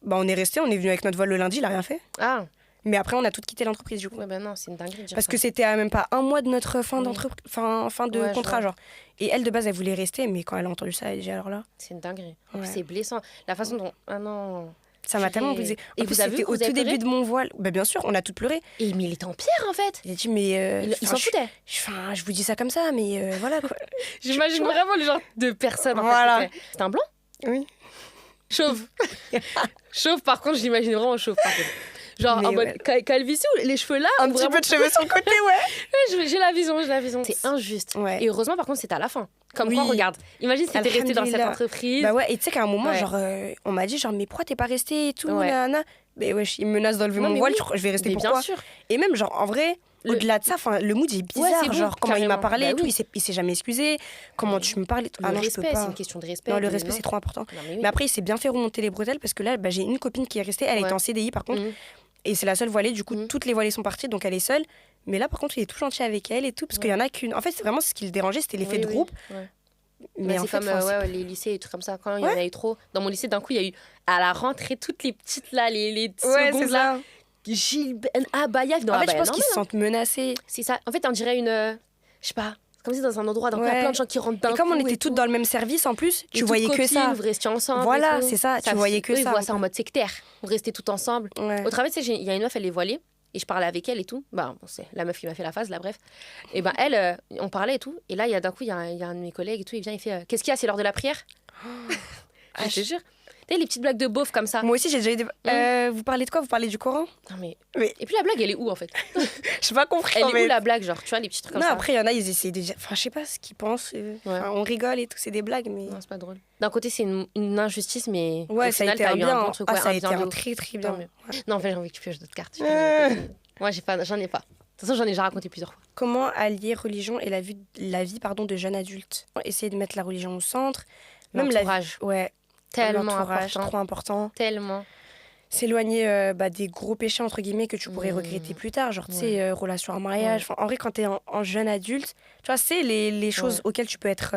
Bah, on est resté, on est venu avec notre vol le lundi, il a rien fait. Ah. Mais après, on a toutes quitté l'entreprise, du coup. Ouais, bah non, c'est une dinguerie de dire Parce ça. que c'était à même pas un mois de notre fin de contrat, genre. Et elle, de base, elle voulait rester, mais quand elle a entendu ça, elle dit, alors là... C'est une dinguerie. C'est blessant. La façon dont... Ah non... Ça m'a tellement brisé. Et vous avez vu, au tout début de mon voile. Bah, bien sûr, on a toutes pleuré. Et mais il était en pierre, en fait. Il a dit, mais... il s'en foutait. Je vous dis ça comme ça, mais voilà, quoi. J'imagine vraiment le genre de personne, en voilà. fait. C'était un blanc? Oui. Chauve. Chauve, par contre, je l'imagine vraiment chauve, par contre. Genre, en mode calvitie ou les cheveux là? Un petit peu de cheveux sur le côté, ouais. J'ai la vision. C'est injuste. Ouais. Et heureusement, par contre, c'était à la fin. Comme quoi, regarde. Imagine si t'étais resté dans cette entreprise. Bah ouais, et tu sais qu'à un moment, genre, on m'a dit, genre, mais pourquoi t'es pas resté et tout, nanana. Mais wesh, il me menace d'enlever mon voile, je vais rester pourquoi? Bien sûr. Et même, genre, en vrai, au-delà de ça, le mood est bizarre. Genre, comment il m'a parlé et tout, il s'est jamais excusé. Comment tu me parles et tout. Ah non, je peux pas. C'est une question de respect. Non, le respect, c'est trop important. Mais après, il s'est bien fait remonter les bretelles parce que là, j'ai une copine qui est restée, elle était en CDI par contre. Et c'est la seule voilée, du coup, toutes les voilées sont parties, donc elle est seule. Mais là, par contre, il est tout gentil avec elle et tout, parce qu'il y en a qu'une. En fait, c'est vraiment ce qui le dérangeait, c'était l'effet de groupe. Mais en fait, comme les lycées et tout comme ça, quand il y en a eu trop. Dans mon lycée, d'un coup, il y a eu à la rentrée toutes les petites là, les secondes là. Gilles, Abaya. En fait, je pense qu'ils se sentent menacés. C'est ça. En fait, on dirait une. Je sais pas. comme si dans un endroit, donc il y a plein de gens qui rentrent d'un coup. Et comme on était toutes dans le même service, en plus, tu voyais que ça. Vous restiez ensemble. Voilà, c'est ça, tu voyais que ça. Ils voient ça en mode sectaire. Vous restez toutes ensemble. Au travail, tu sais, il y a une meuf, elle est voilée. Et je parlais avec elle et tout. Bah, bon, c'est la meuf qui m'a fait la phase, là, bref. Et ben, elle, on parlait et tout. Et là, d'un coup, il y a un de mes collègues et tout. Il vient, il fait qu'est-ce qu'il y a, c'est l'heure de la prière? Je te jure. Tu sais, les petites blagues de beauf comme ça. Moi aussi, j'ai déjà eu des. Vous parlez de quoi? Vous parlez du Coran? Non, mais. Et puis la blague, elle est où en fait? Je pas compris. Elle est où la blague, genre, tu vois, les petits trucs comme ça? Non, après, il y en a, ils essaient déjà. Enfin, je sais pas ce qu'ils pensent. On rigole et tout, c'est des blagues, mais. Non, c'est pas drôle. D'un côté, c'est une injustice, mais. Ouais, ça a été un bien. Bon truc, ça a été un très, très bien. Non, en fait, j'ai envie que tu pioches d'autres cartes. Moi, j'en ai pas. De toute façon, j'en ai déjà raconté plusieurs fois. Comment allier religion et la vie de jeunes adultes? Essayer de mettre la religion au centre. Même l'entourage. Ouais. Tellement important. Trop important. Tellement. S'éloigner des gros péchés, entre guillemets, que tu pourrais regretter plus tard. Genre, tu sais, relation en mariage. En vrai, quand t'es en jeune adulte, tu vois, c'est les choses auxquelles tu peux être...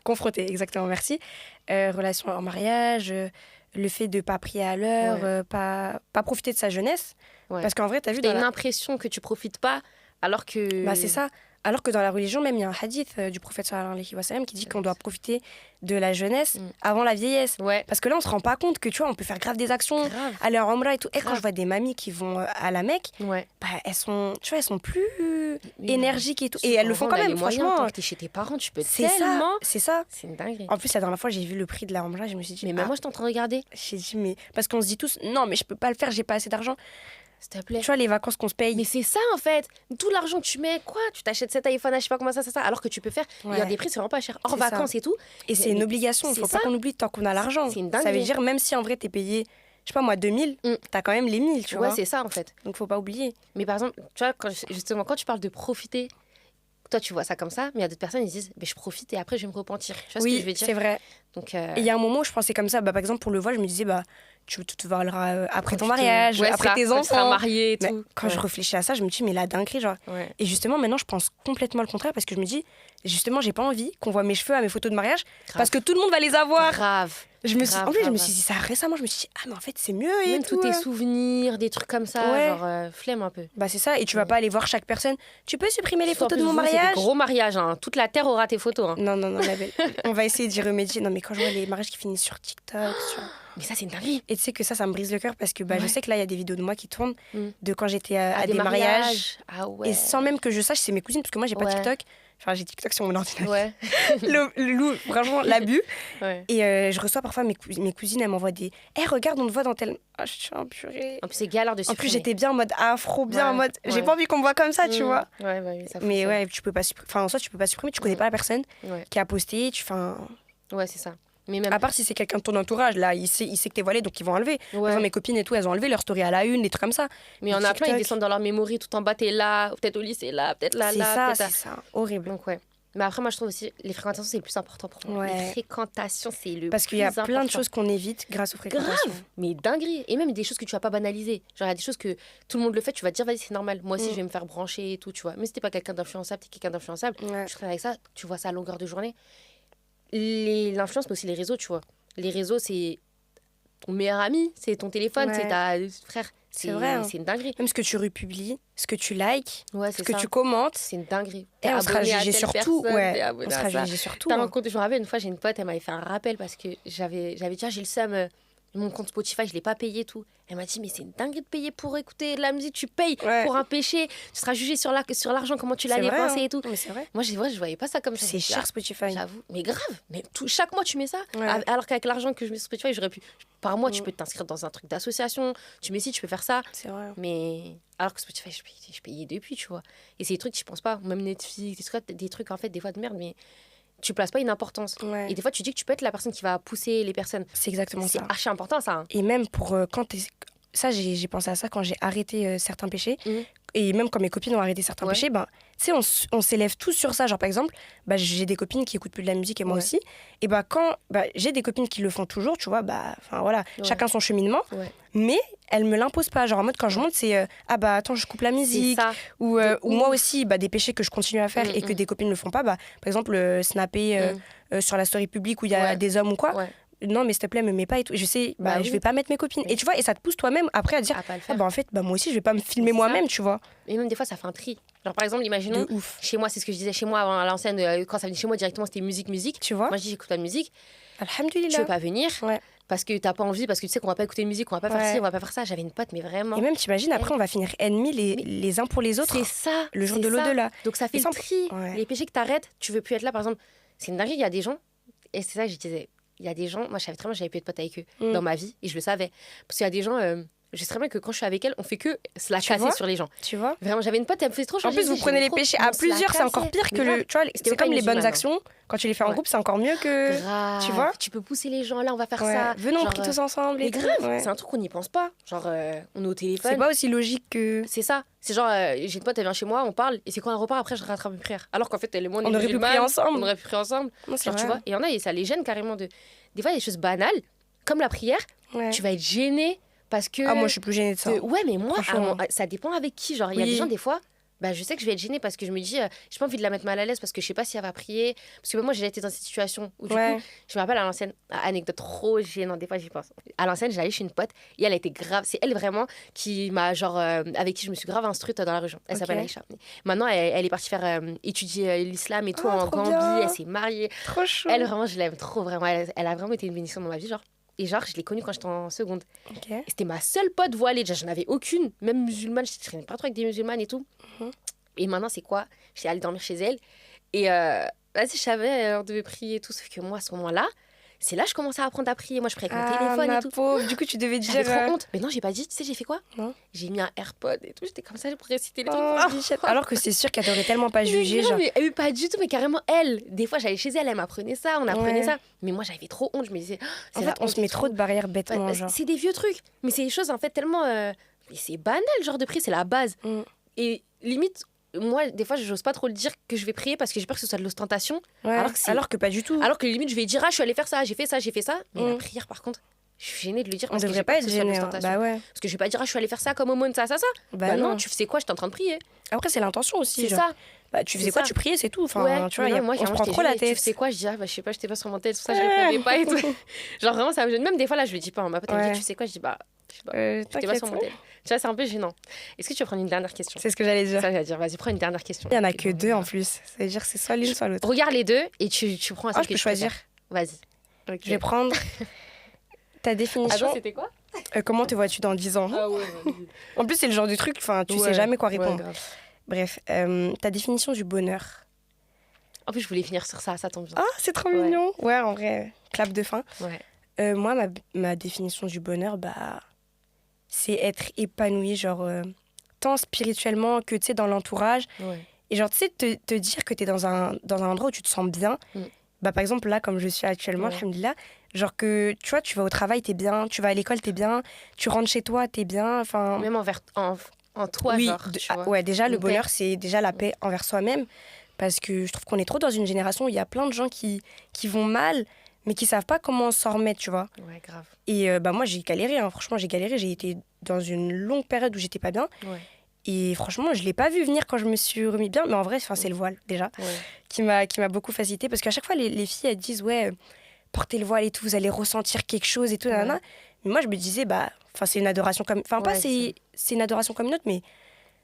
Confronté, exactement, merci. Relation en mariage, le fait de pas prier à l'heure, pas profiter de sa jeunesse. Parce qu'en vrai, t'as vu... T'as une impression que tu profites pas, alors que... Bah, c'est ça. Alors que dans la religion, même, il y a un hadith du prophète sallallahu alayhi wa sallam qui dit qu'on doit profiter de la jeunesse avant la vieillesse. Parce que là, on se rend pas compte que, tu vois, on peut faire grave des actions, aller en Omra et tout. Et quand je vois des mamies qui vont à la Mecque, bah, elles sont plus énergiques et tout. Et elles le font quand même, franchement. Quand t'es chez tes parents, tu peux tellement... C'est ça. C'est une dinguerie. En plus, la dernière fois, j'ai vu le prix de la Omra, je me suis dit... Mais même moi, j'étais en train de regarder. J'ai dit, mais... Parce qu'on se dit tous, non, mais je peux pas le faire, j'ai pas assez d'argent. S'il te plaît. Tu vois, les vacances qu'on se paye. Mais c'est ça, en fait. Tout l'argent que tu mets, quoi? Tu t'achètes cet iPhone, je sais pas comment ça. Alors que tu peux faire. Il y a des prix, c'est vraiment pas cher. Hors vacances et tout. Et c'est une obligation. Il faut pas qu'on oublie tant qu'on a l'argent. C'est une dinguerie. Ça veut dire, même si en vrai, t'es payé, je sais pas moi, 2000, t'as quand même les 1000, tu vois. Ouais, c'est ça, en fait. Donc, faut pas oublier. Mais par exemple, tu vois, justement, quand tu parles de profiter, toi, tu vois ça comme ça, mais il y a d'autres personnes, ils disent, je profite et après, je vais me repentir. Tu vois ce que je veux dire? C'est vrai. Donc, et il y a un moment où je pensais comme ça. Bah, par exemple, pour le voile, je me disais, tu te voileras après ton mariage, après tes enfants. Tu seras mariée et tout. Mais quand je réfléchis à ça, je me dis, mais la dinguerie, genre. Et justement, maintenant, je pense complètement le contraire parce que je me dis, justement, j'ai pas envie qu'on voit mes cheveux à mes photos de mariage parce que tout le monde va les avoir. Grave. En plus, je me suis dit ça récemment, je me suis dit, ah, mais en fait, c'est mieux. Et même tous tes souvenirs, des trucs comme ça, genre flemme un peu. Bah, c'est ça. Et tu vas pas aller voir chaque personne. Tu peux supprimer les photos de mon mariage? C'est des gros mariages, hein. Toute la terre aura tes photos. Hein. Non, la belle. On va essayer d'y remédier. Non, mais quand je vois les mariages qui finissent sur TikTok, Mais ça, c'est une dinguerie. Et tu sais que ça me brise le cœur parce que je sais que là, il y a des vidéos de moi qui tournent de quand j'étais à des mariages. Ah ouais. Et sans même que je sache, c'est mes cousines, parce que moi, j'ai pas TikTok. Enfin, j'ai TikTok sur mon ordinateur. Ouais. le loup, franchement, l'abus. Et je reçois parfois mes cousines, elles m'envoient des regarde, on te voit dans tel. Ah, je suis purée. En plus, c'est galère de supprimer. En plus, j'étais bien en mode afro, bien en mode. J'ai pas envie qu'on me voit comme ça, tu vois. Ça mais tu peux pas supprimer. Enfin, en soi, tu peux pas supprimer, tu connais pas la personne qui a posté. Ouais, c'est ça. Mais même... À part si c'est quelqu'un de ton entourage, là, il sait que t'es voilée, donc ils vont enlever. Par exemple, mes copines et tout, elles ont enlevé leur story à la une, des trucs comme ça. Mais il y en a plein, ils descendent dans leur mémoire, tout en bas, t'es là, peut-être au lycée, là, peut-être là, là. C'est ça, horrible. Donc, Mais après, moi, je trouve aussi les fréquentations, c'est le plus important pour moi. Les fréquentations, c'est le plus important. Parce qu'il y a plein de choses qu'on évite grâce aux fréquentations. Grave, mais dinguerie. Et même des choses que tu vas pas banaliser. Genre, il y a des choses que tout le monde le fait, tu vas te dire, vas-y, c'est normal. Moi aussi, je vais me faire brancher et tout, tu vois. Mais si t'es pas quelqu'un d'influençable, t'es quelqu'un d'influençable. Tu travailles avec ça, tu vois ça à longueur de journée. L'influence, mais aussi les réseaux, tu vois. Les réseaux, c'est ton meilleur ami, c'est ton téléphone, c'est ta frère. C'est vrai. Hein. C'est une dinguerie. Même ce que tu republies, ce que tu likes, ce que ça. tu commentes. C'est une dinguerie. Et on sera jugé sur tout. On sera jugé sur tout. T'as rencontré, je me rappelle, une fois, j'ai une pote, elle m'avait fait un rappel parce que j'avais dit, j'ai le seum, mon compte Spotify, je l'ai pas payé tout. Elle m'a dit, mais c'est une dinguerie de payer pour écouter de la musique, tu payes pour un péché, tu seras jugé sur l'argent, comment tu l'as dépensé et tout. Mais c'est vrai. Moi, je voyais pas ça comme ça. C'est cher Spotify. J'avoue. Mais grave. Mais chaque mois, tu mets ça. Alors qu'avec l'argent que je mets sur Spotify, j'aurais pu. Par mois, tu peux t'inscrire dans un truc d'association. Tu mets si, tu peux faire ça. C'est vrai. Mais alors que Spotify, je payais depuis, tu vois. Et c'est des trucs, je pense pas. Même Netflix, des trucs, en fait, des fois de merde, mais tu places pas une importance. Et des fois, tu dis que tu peux être la personne qui va pousser les personnes. C'est exactement ça. C'est archi important, ça. Hein. Et même pour quand t'es... Ça, j'ai pensé à ça quand j'ai arrêté certains péchés. Et même quand mes copines ont arrêté certains péchés, tu sais, on s'élève tous sur ça. Genre, par exemple, j'ai des copines qui écoutent plus de la musique et moi aussi. Et quand j'ai des copines qui le font toujours, tu vois, voilà, chacun son cheminement. Mais elles me l'imposent pas. Genre, en mode, quand je monte, c'est attends, je coupe la musique. Ou moi aussi, des péchés que je continue à faire et que des copines ne le font pas. Par exemple, snapper sur la story publique où il y a des hommes ou quoi. non mais s'il te plaît me mets pas et tout, je sais Bah je oui. vais pas mettre mes copines et tu vois, et ça te pousse toi-même après à dire À pas le ah faire. bah en fait moi aussi je vais pas me filmer c'est moi-même, tu vois. Et même des fois, ça fait un tri. Genre, par exemple, imaginons, De ouf, chez moi, c'est ce que je disais, chez moi, avant, à l'ancienne, quand ça venait chez moi, directement, c'était musique. tu vois. Moi, je dis, j'écoute pas de musique. Tu Alhamdulillah. veux pas venir Ouais. parce que t'as pas envie, parce que tu sais qu'on va pas écouter de musique, on va pas faire ci, on va pas faire ça. J'avais une pote, mais vraiment. Et même t'imagines après on va finir ennemis Mais les uns pour les autres c'est ça. le jour c'est de ça. l'au-delà. Donc, ça fait Et le sans- tri. Ouais. Les péchés que t'arrêtes, tu veux plus être là, par exemple. C'est une dinguerie, il y a des gens, et c'est ça que je disais, il y a des gens, moi, je savais très bien que j'avais plus de potes avec eux dans ma vie, et je le savais. Parce qu'il y a des gens, je sais très bien que quand je suis avec elle, on fait que se la Tu casser vois sur les gens. Tu vois. Vraiment, j'avais une pote, elle me faisait trop En changer. plus, vous prenez les péchés à plusieurs, c'est encore pire que le. Tu vois, C'était c'est pas comme les bonnes musulmane, hein. actions. Quand tu les fais en Ouais. groupe, c'est encore mieux que. Grave. Tu vois. Tu peux pousser les gens, là, on va faire Ouais. ça. Venons, on Genre, prie tous ensemble. mais Et tout. grave, Ouais. c'est un truc qu'on n'y pense pas. Genre, on est au téléphone. C'est pas aussi logique que. C'est ça. C'est genre, j'ai une pote, elle vient chez moi, on parle, et c'est quand elle repart, après, je rattrape mes prières. Alors qu'en fait, elle et moi, On aurait pu musulmanes, prier ensemble. On aurait pu prier ensemble. Non, c'est Genre, tu vrai. vois, et il y en a, et ça les gêne carrément de. Des fois, il y a des choses banales, comme la prière, Ouais. tu vas être gêné parce que. Ah, moi, je suis plus gênée de ça. Ouais, mais moi, Franchement. ça dépend avec qui. Genre, il y a Oui. des gens, des fois, bah, je sais que je vais être gênée parce que je me dis, j'ai pas envie de la mettre mal à l'aise parce que je sais pas si elle va prier. Parce que moi, j'ai déjà été dans cette situation où, du Ouais. coup, je me rappelle à l'ancienne, anecdote trop gênante, des fois, j'y pense. À l'ancienne, j'allais chez une pote et elle a été grave. C'est elle vraiment qui m'a, genre, avec qui je me suis grave instruite dans la région. Elle Ok. s'appelle Aïcha. Maintenant, elle est partie faire étudier l'islam et tout Oh, en trop Gambie. bien. Elle s'est mariée. Trop chaud. Elle, vraiment, je l'aime trop, vraiment. Elle a vraiment été une bénédiction dans ma vie, genre. Et genre, je l'ai connue quand j'étais en seconde. Ok. Et c'était ma seule pote voilée. Déjà, j'en avais aucune, même musulmane. Je traînais pas trop avec des musulmanes et tout. Mhm. Et maintenant, c'est quoi? J'étais allée dormir chez elle. Et vas-y, je savais, on devait prier et tout. Sauf que moi, à ce moment-là, c'est là que je commençais à apprendre à prier. Moi, je priais avec mon téléphone ma et tout. pauvre. Du coup, tu devais J'avais dire. trop honte. Mais non, j'ai pas dit. Tu sais, j'ai fait quoi? Non. J'ai mis un AirPod et tout. J'étais comme ça pour réciter les Oh, trucs. bichette. Alors que c'est sûr qu'elle t'aurait tellement pas Mais jugé. grave, Genre. mais pas du tout, mais carrément elle. Des fois, j'allais chez elle, elle m'apprenait ça, on apprenait Ouais. ça. Mais moi, j'avais trop honte. Je me disais, En fait, on se met trop de barrières bêtement. Ouais, Genre. c'est des vieux trucs, mais c'est des choses en fait tellement. Mais c'est banal, genre de prier, c'est la base. Mm. Et limite, moi, des fois, j'ose pas trop le dire que je vais prier parce que j'ai peur que ce soit de l'ostentation. Ouais. alors que pas du tout. Alors que limite, je vais dire, ah, je suis allée faire ça, j'ai fait ça. Mais la Mm. prière, par contre, je suis gênée de le dire On parce que devrait j'ai pas peur être que ce soit de gêné. l'ostentation. Bah ouais. Parce que je vais pas dire, ah, je suis allée faire ça comme aumône, ça. Bah non. tu sais quoi, j'étais en train de prier. Après, c'est l'intention aussi. C'est genre. ça. Bah, tu faisais C'est quoi? ça. Tu priais, c'est tout. Enfin, Ouais, tu vois, mais non, moi, on se carrément, prend j'étais trop la gênée. tête. Tu sais quoi, je dis, ah, bah, je sais pas, j'étais pas sur mon tel, tout ça, je répondais pas et tout. Genre vraiment, ça me gêne. Même des fois, là, je le dis pas. Ma pote, elle me Ouais. dit, tu sais quoi, je dis, bah, je sais pas. J'étais pas T'inquiète. sur mon tel. Tu vois, c'est un peu gênant. Est-ce que tu veux prendre une dernière question? C'est ce que j'allais dire. Ça, j'allais dire, vas-y, prends une dernière question. Il y en a que deux en plus. Ça veut dire que c'est soit l'une, soit l'autre. Regarde les deux et tu prends un Ah, seul je que peux tu choisir. préfères. Vas-y. Ok. Je vais prendre ta définition. Attends, c'était quoi? Comment te vois-tu dans 10 ans? Ah ouais, En plus, c'est le genre de truc, enfin, tu sais jamais quoi répondre. Bref, ta définition du bonheur. En plus, je voulais finir sur ça tombe bien. Ah, c'est trop Ouais. mignon. Ouais, en vrai, clap de fin. Ouais. Moi, ma définition du bonheur, bah, c'est être épanoui, genre, tant spirituellement que, tu sais, dans l'entourage. Ouais. Et genre, tu sais, te dire que t'es dans un endroit où tu te sens bien. Mm. Bah, par exemple, là, comme je suis actuellement, Ouais. alhamdoulilah, genre que, tu vois, tu vas au travail, t'es bien, tu vas à l'école, t'es bien, tu rentres chez toi, t'es bien, enfin... Même en toi, oui, genre. Tu vois. ouais, déjà, le Une paix. bonheur, c'est déjà la paix envers soi-même. Parce que je trouve qu'on est trop dans une génération où il y a plein de gens qui vont mal, mais qui savent pas comment s'en remettre, tu vois. Ouais, grave. Et bah, moi, j'ai galéré, hein. Franchement, j'ai galéré. J'ai été dans une longue période où j'étais pas bien. Ouais. Et franchement, je l'ai pas vu venir quand je me suis remis bien. Mais en vrai, c'est le voile, déjà, Ouais. qui m'a beaucoup facilité. Parce qu'à chaque fois, les filles, elles disent, ouais, portez le voile et tout, vous allez ressentir quelque chose et tout, Ouais. nanana. Mais moi, je me disais, bah, c'est une adoration comme... Enfin, pas Ouais, c'est une adoration comme une autre, mais...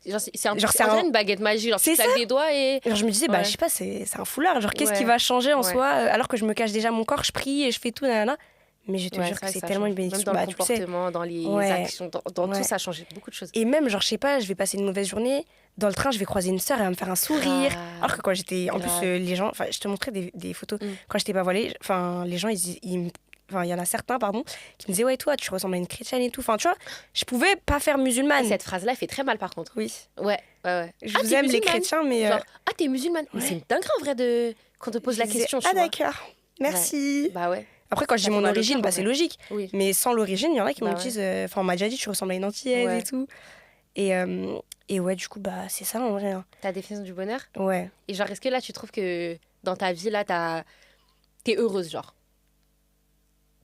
Genre, c'est un, Genre, c'est c'est un- une baguette magique. Genre, tu C'est claques ça. des doigts et. Genre, je me disais, bah, Ouais. je sais pas, c'est un foulard. Genre, qu'est-ce Ouais. qui va changer en Ouais. soi alors que je me cache déjà mon corps, je prie et je fais tout, nanana. Mais je te Ouais, jure c'est que vrai c'est ça tellement change. une bénédiction. Même dans Bah, le tu sais. comportement, dans les Ouais. actions, dans Ouais. tout, ça a changé beaucoup de choses. Et même, genre, je sais pas, je vais passer une mauvaise journée. Dans le train, je vais croiser une sœur et elle va me faire un sourire. Grave. Alors que quand j'étais. En plus, Grave. les gens. Enfin, je te montrais des photos. Mm. Quand j'étais pas voilée, enfin, les gens, enfin, il y en a certains, pardon, qui me disaient, ouais, toi, tu ressembles à une chrétienne et tout. Enfin, tu vois, je pouvais pas faire musulmane. Cette phrase-là, elle fait très mal par contre. Oui. Ouais. Je Ah, vous t'es aime, les musulmane chrétiens, mais. Genre, ah, t'es musulmane. Mais Ouais. c'est une dinguerie en vrai de. Quand on te pose je la disais, question, tu ah, vois. d'accord. Merci. Bah ouais. Après, quand je Ça dis fait mon mal au origine, cœur, bah, en c'est vrai. logique. Oui. Mais sans l'origine, il y en a qui Bah me ouais. disent. Enfin, on m'a déjà dit, tu ressembles à une antillaise Ouais. et tout. Et ouais, du coup, bah, c'est ça en vrai. Hein. Ta définition du bonheur. Ouais. Et genre, est-ce que là, tu trouves que dans ta vie, là, t'es heureuse, genre?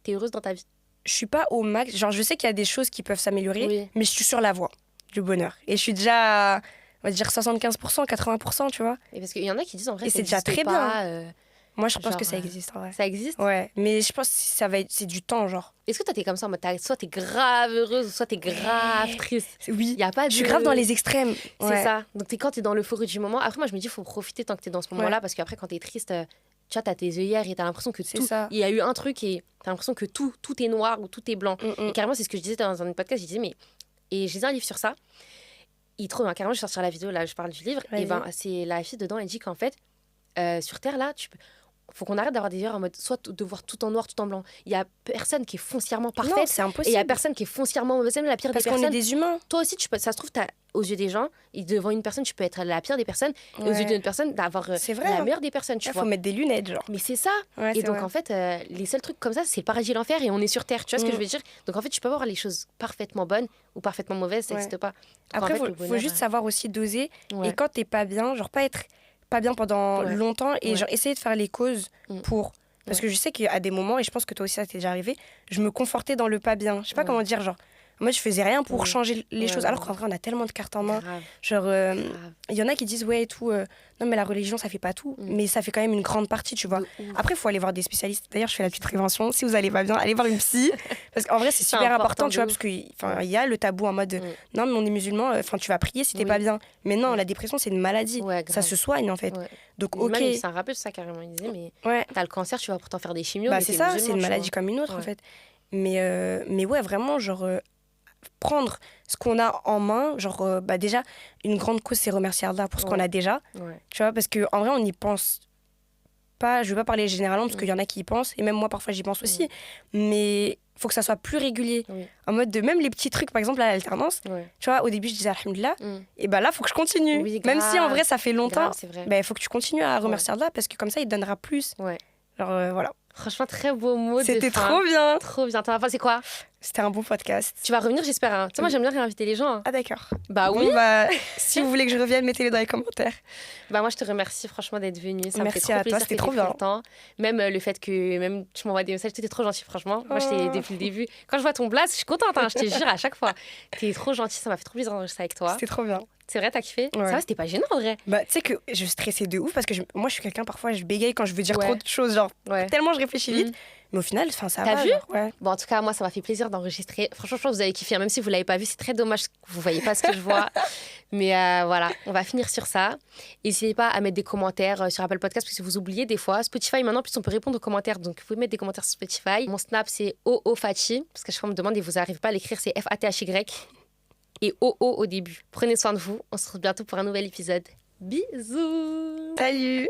T'es heureuse dans ta vie? Je suis pas au max. Genre, je sais qu'il y a des choses qui peuvent s'améliorer, Oui. mais je suis sur la voie du bonheur. Et je suis déjà, on va dire 75%, 80%, tu vois. Et parce qu'il y en a qui disent en vrai, Et ça c'est déjà existe très pas, bien. Moi, je pense Genre, que ça existe, en vrai. Ça existe? Ouais, mais je pense que c'est du temps, genre. Est-ce que toi, t'es comme ça en mode, soit t'es grave heureuse, soit t'es grave triste? Oui, Y a pas de... je suis grave dans les extrêmes. C'est ça. Donc, quand t'es dans l'euphorie du moment, après, moi, je me dis, il faut profiter tant que t'es dans ce moment-là, Ouais. parce qu'après, quand t'es triste, tu vois, t'as tes œillères et t'as l'impression que tout... ça. Il y a eu un truc et t'as l'impression que tout est noir ou tout est blanc. Et carrément, c'est ce que je disais dans un podcast, je disais, mais... Et je lisais un livre sur ça. Il est trop bien. Carrément, je vais sortir la vidéo, là, je parle du livre. Vas-y. Et ben, c'est la fille dedans, elle dit qu'en fait, sur Terre, là, faut qu'on arrête d'avoir des heures en mode soit de voir tout en noir, tout en blanc. Il y a personne qui est foncièrement parfaite. Non, c'est Et impossible. il y a personne qui est foncièrement mauvaise, même la pire Parce des qu'on personnes. est des humains. Toi aussi, tu peux, ça se trouve, aux yeux des gens, et devant une personne, tu peux être la pire des personnes. Et aux Ouais. yeux d'une personne, d'avoir C'est vrai, la hein. meilleure des personnes, tu Il vois. faut mettre des lunettes, genre. Mais c'est ça. Ouais, Et c'est donc, vrai. en fait, les seuls trucs comme ça, c'est le paradis et l'enfer, et on est sur Terre. Tu vois ce que je veux dire? Donc, en fait, tu peux avoir les choses parfaitement bonnes ou parfaitement mauvaises, ça Ouais. n'existe pas. Donc, Après, en fait, faut, le bonheur, faut juste savoir aussi doser. ouais. Et quand t'es pas bien, genre pas être pas bien pendant Ouais. longtemps et Ouais. genre essayer de faire les causes pour. Parce Ouais. que je sais qu'à des moments, et je pense que toi aussi ça t'est déjà arrivé, je me confortais dans le pas bien. Je sais pas Ouais. comment dire, genre. Moi, je faisais rien pour Ouais. changer les Ouais, choses. ouais, Alors ouais. qu'en vrai, on a tellement de cartes en main. Grave, Genre, grave. il y en a qui disent, ouais, et tout, non, mais la religion, ça fait pas tout. Mais ça fait quand même une grande partie, tu vois. De ouf. Après, il faut aller voir des spécialistes. D'ailleurs, je fais la petite prévention. Si vous allez pas bien, allez voir une psy. Parce qu'en vrai, c'est C'est super important important, de tu vois, ouf. parce qu'il y a le tabou en mode, non, mais on est musulman, enfin, tu vas prier si t'es Oui. pas bien. Mais non, Ouais. la dépression, c'est une maladie. Ouais, Ça grave. se soigne, en fait. Ouais. Donc, Même, ok. c'est un rappel, ça carrément. Il disait, mais Ouais. t'as le cancer, tu vas pourtant faire des chimios. Bah, mais c'est t'es ça, musulman, c'est une tu maladie vois. comme une autre, en Ouais. fait. Mais ouais, vraiment, genre, prendre ce qu'on a en main, genre, bah, déjà, une grande cause, c'est remercier Allah pour ce qu'on Ouais. a déjà. Ouais. Tu vois, parce qu'en vrai, on n'y pense pas. Je veux pas parler généralement, parce qu'il y en a qui y pensent, et même moi, parfois, j'y pense aussi. Mais il faut que ça soit plus régulier. Oui. En mode de même les petits trucs, par exemple, à l'alternance. Ouais. Tu vois, au début, je disais Alhamdulillah, Mm. et bah là, il faut que je continue. Oui, même si en grave. vrai, ça fait longtemps, Grave, c'est vrai. il faut que tu continues à remercier Allah, parce que comme ça, il te donnera plus. Ouais. Genre, voilà. Franchement, très beau mot. C'était de fin. trop bien. Trop bien. T'en as pensé quoi? C'était un bon podcast. Tu vas revenir, j'espère. Hein. Tu sais, moi, j'aime bien réinviter les gens. Hein. Ah, d'accord. Bah oui. Bon, bah, si vous voulez que je revienne, mettez-le dans les commentaires. Bah moi, je te remercie franchement d'être venue. Ça me fait Merci trop à toi, plaisir c'était que trop t'aies pris bien. le temps. Même le fait que même tu m'envoies des messages, t'étais trop gentil, franchement. Moi, j'étais Oh. depuis le début. Quand je vois ton blast, je suis contente, hein, je te jure, à chaque fois. T'es trop gentil, ça m'a fait trop plaisir d'enregistrer avec toi. C'était trop bien. C'est vrai, t'as kiffé? Ouais. Ça va, c'était pas gênant en vrai. Bah, tu sais que je stressais de ouf parce que moi, je suis quelqu'un, parfois, je bégaye quand je veux dire Ouais. trop de choses. Genre, Ouais. tellement je réfléchis vite. Mhm. Mais au final, ça T'as va. vu genre, ouais. Bon, en tout cas, moi, ça m'a fait plaisir d'enregistrer. Franchement, je pense que vous avez kiffé. Même si vous l'avez pas vu, c'est très dommage que vous voyez pas ce que je vois. Mais voilà, on va finir sur ça. N'hésitez pas à mettre des commentaires sur Apple Podcast parce que vous oubliez des fois. Spotify, maintenant, plus on peut répondre aux commentaires. Donc, vous pouvez mettre des commentaires sur Spotify. Mon Snap, c'est OOFachi. Parce que chaque fois, on me demande et vous n'arrivez pas à l'écrire, c'est FATHY. Et OO au début. Prenez soin de vous. On se retrouve bientôt pour un nouvel épisode. Bisous! Salut!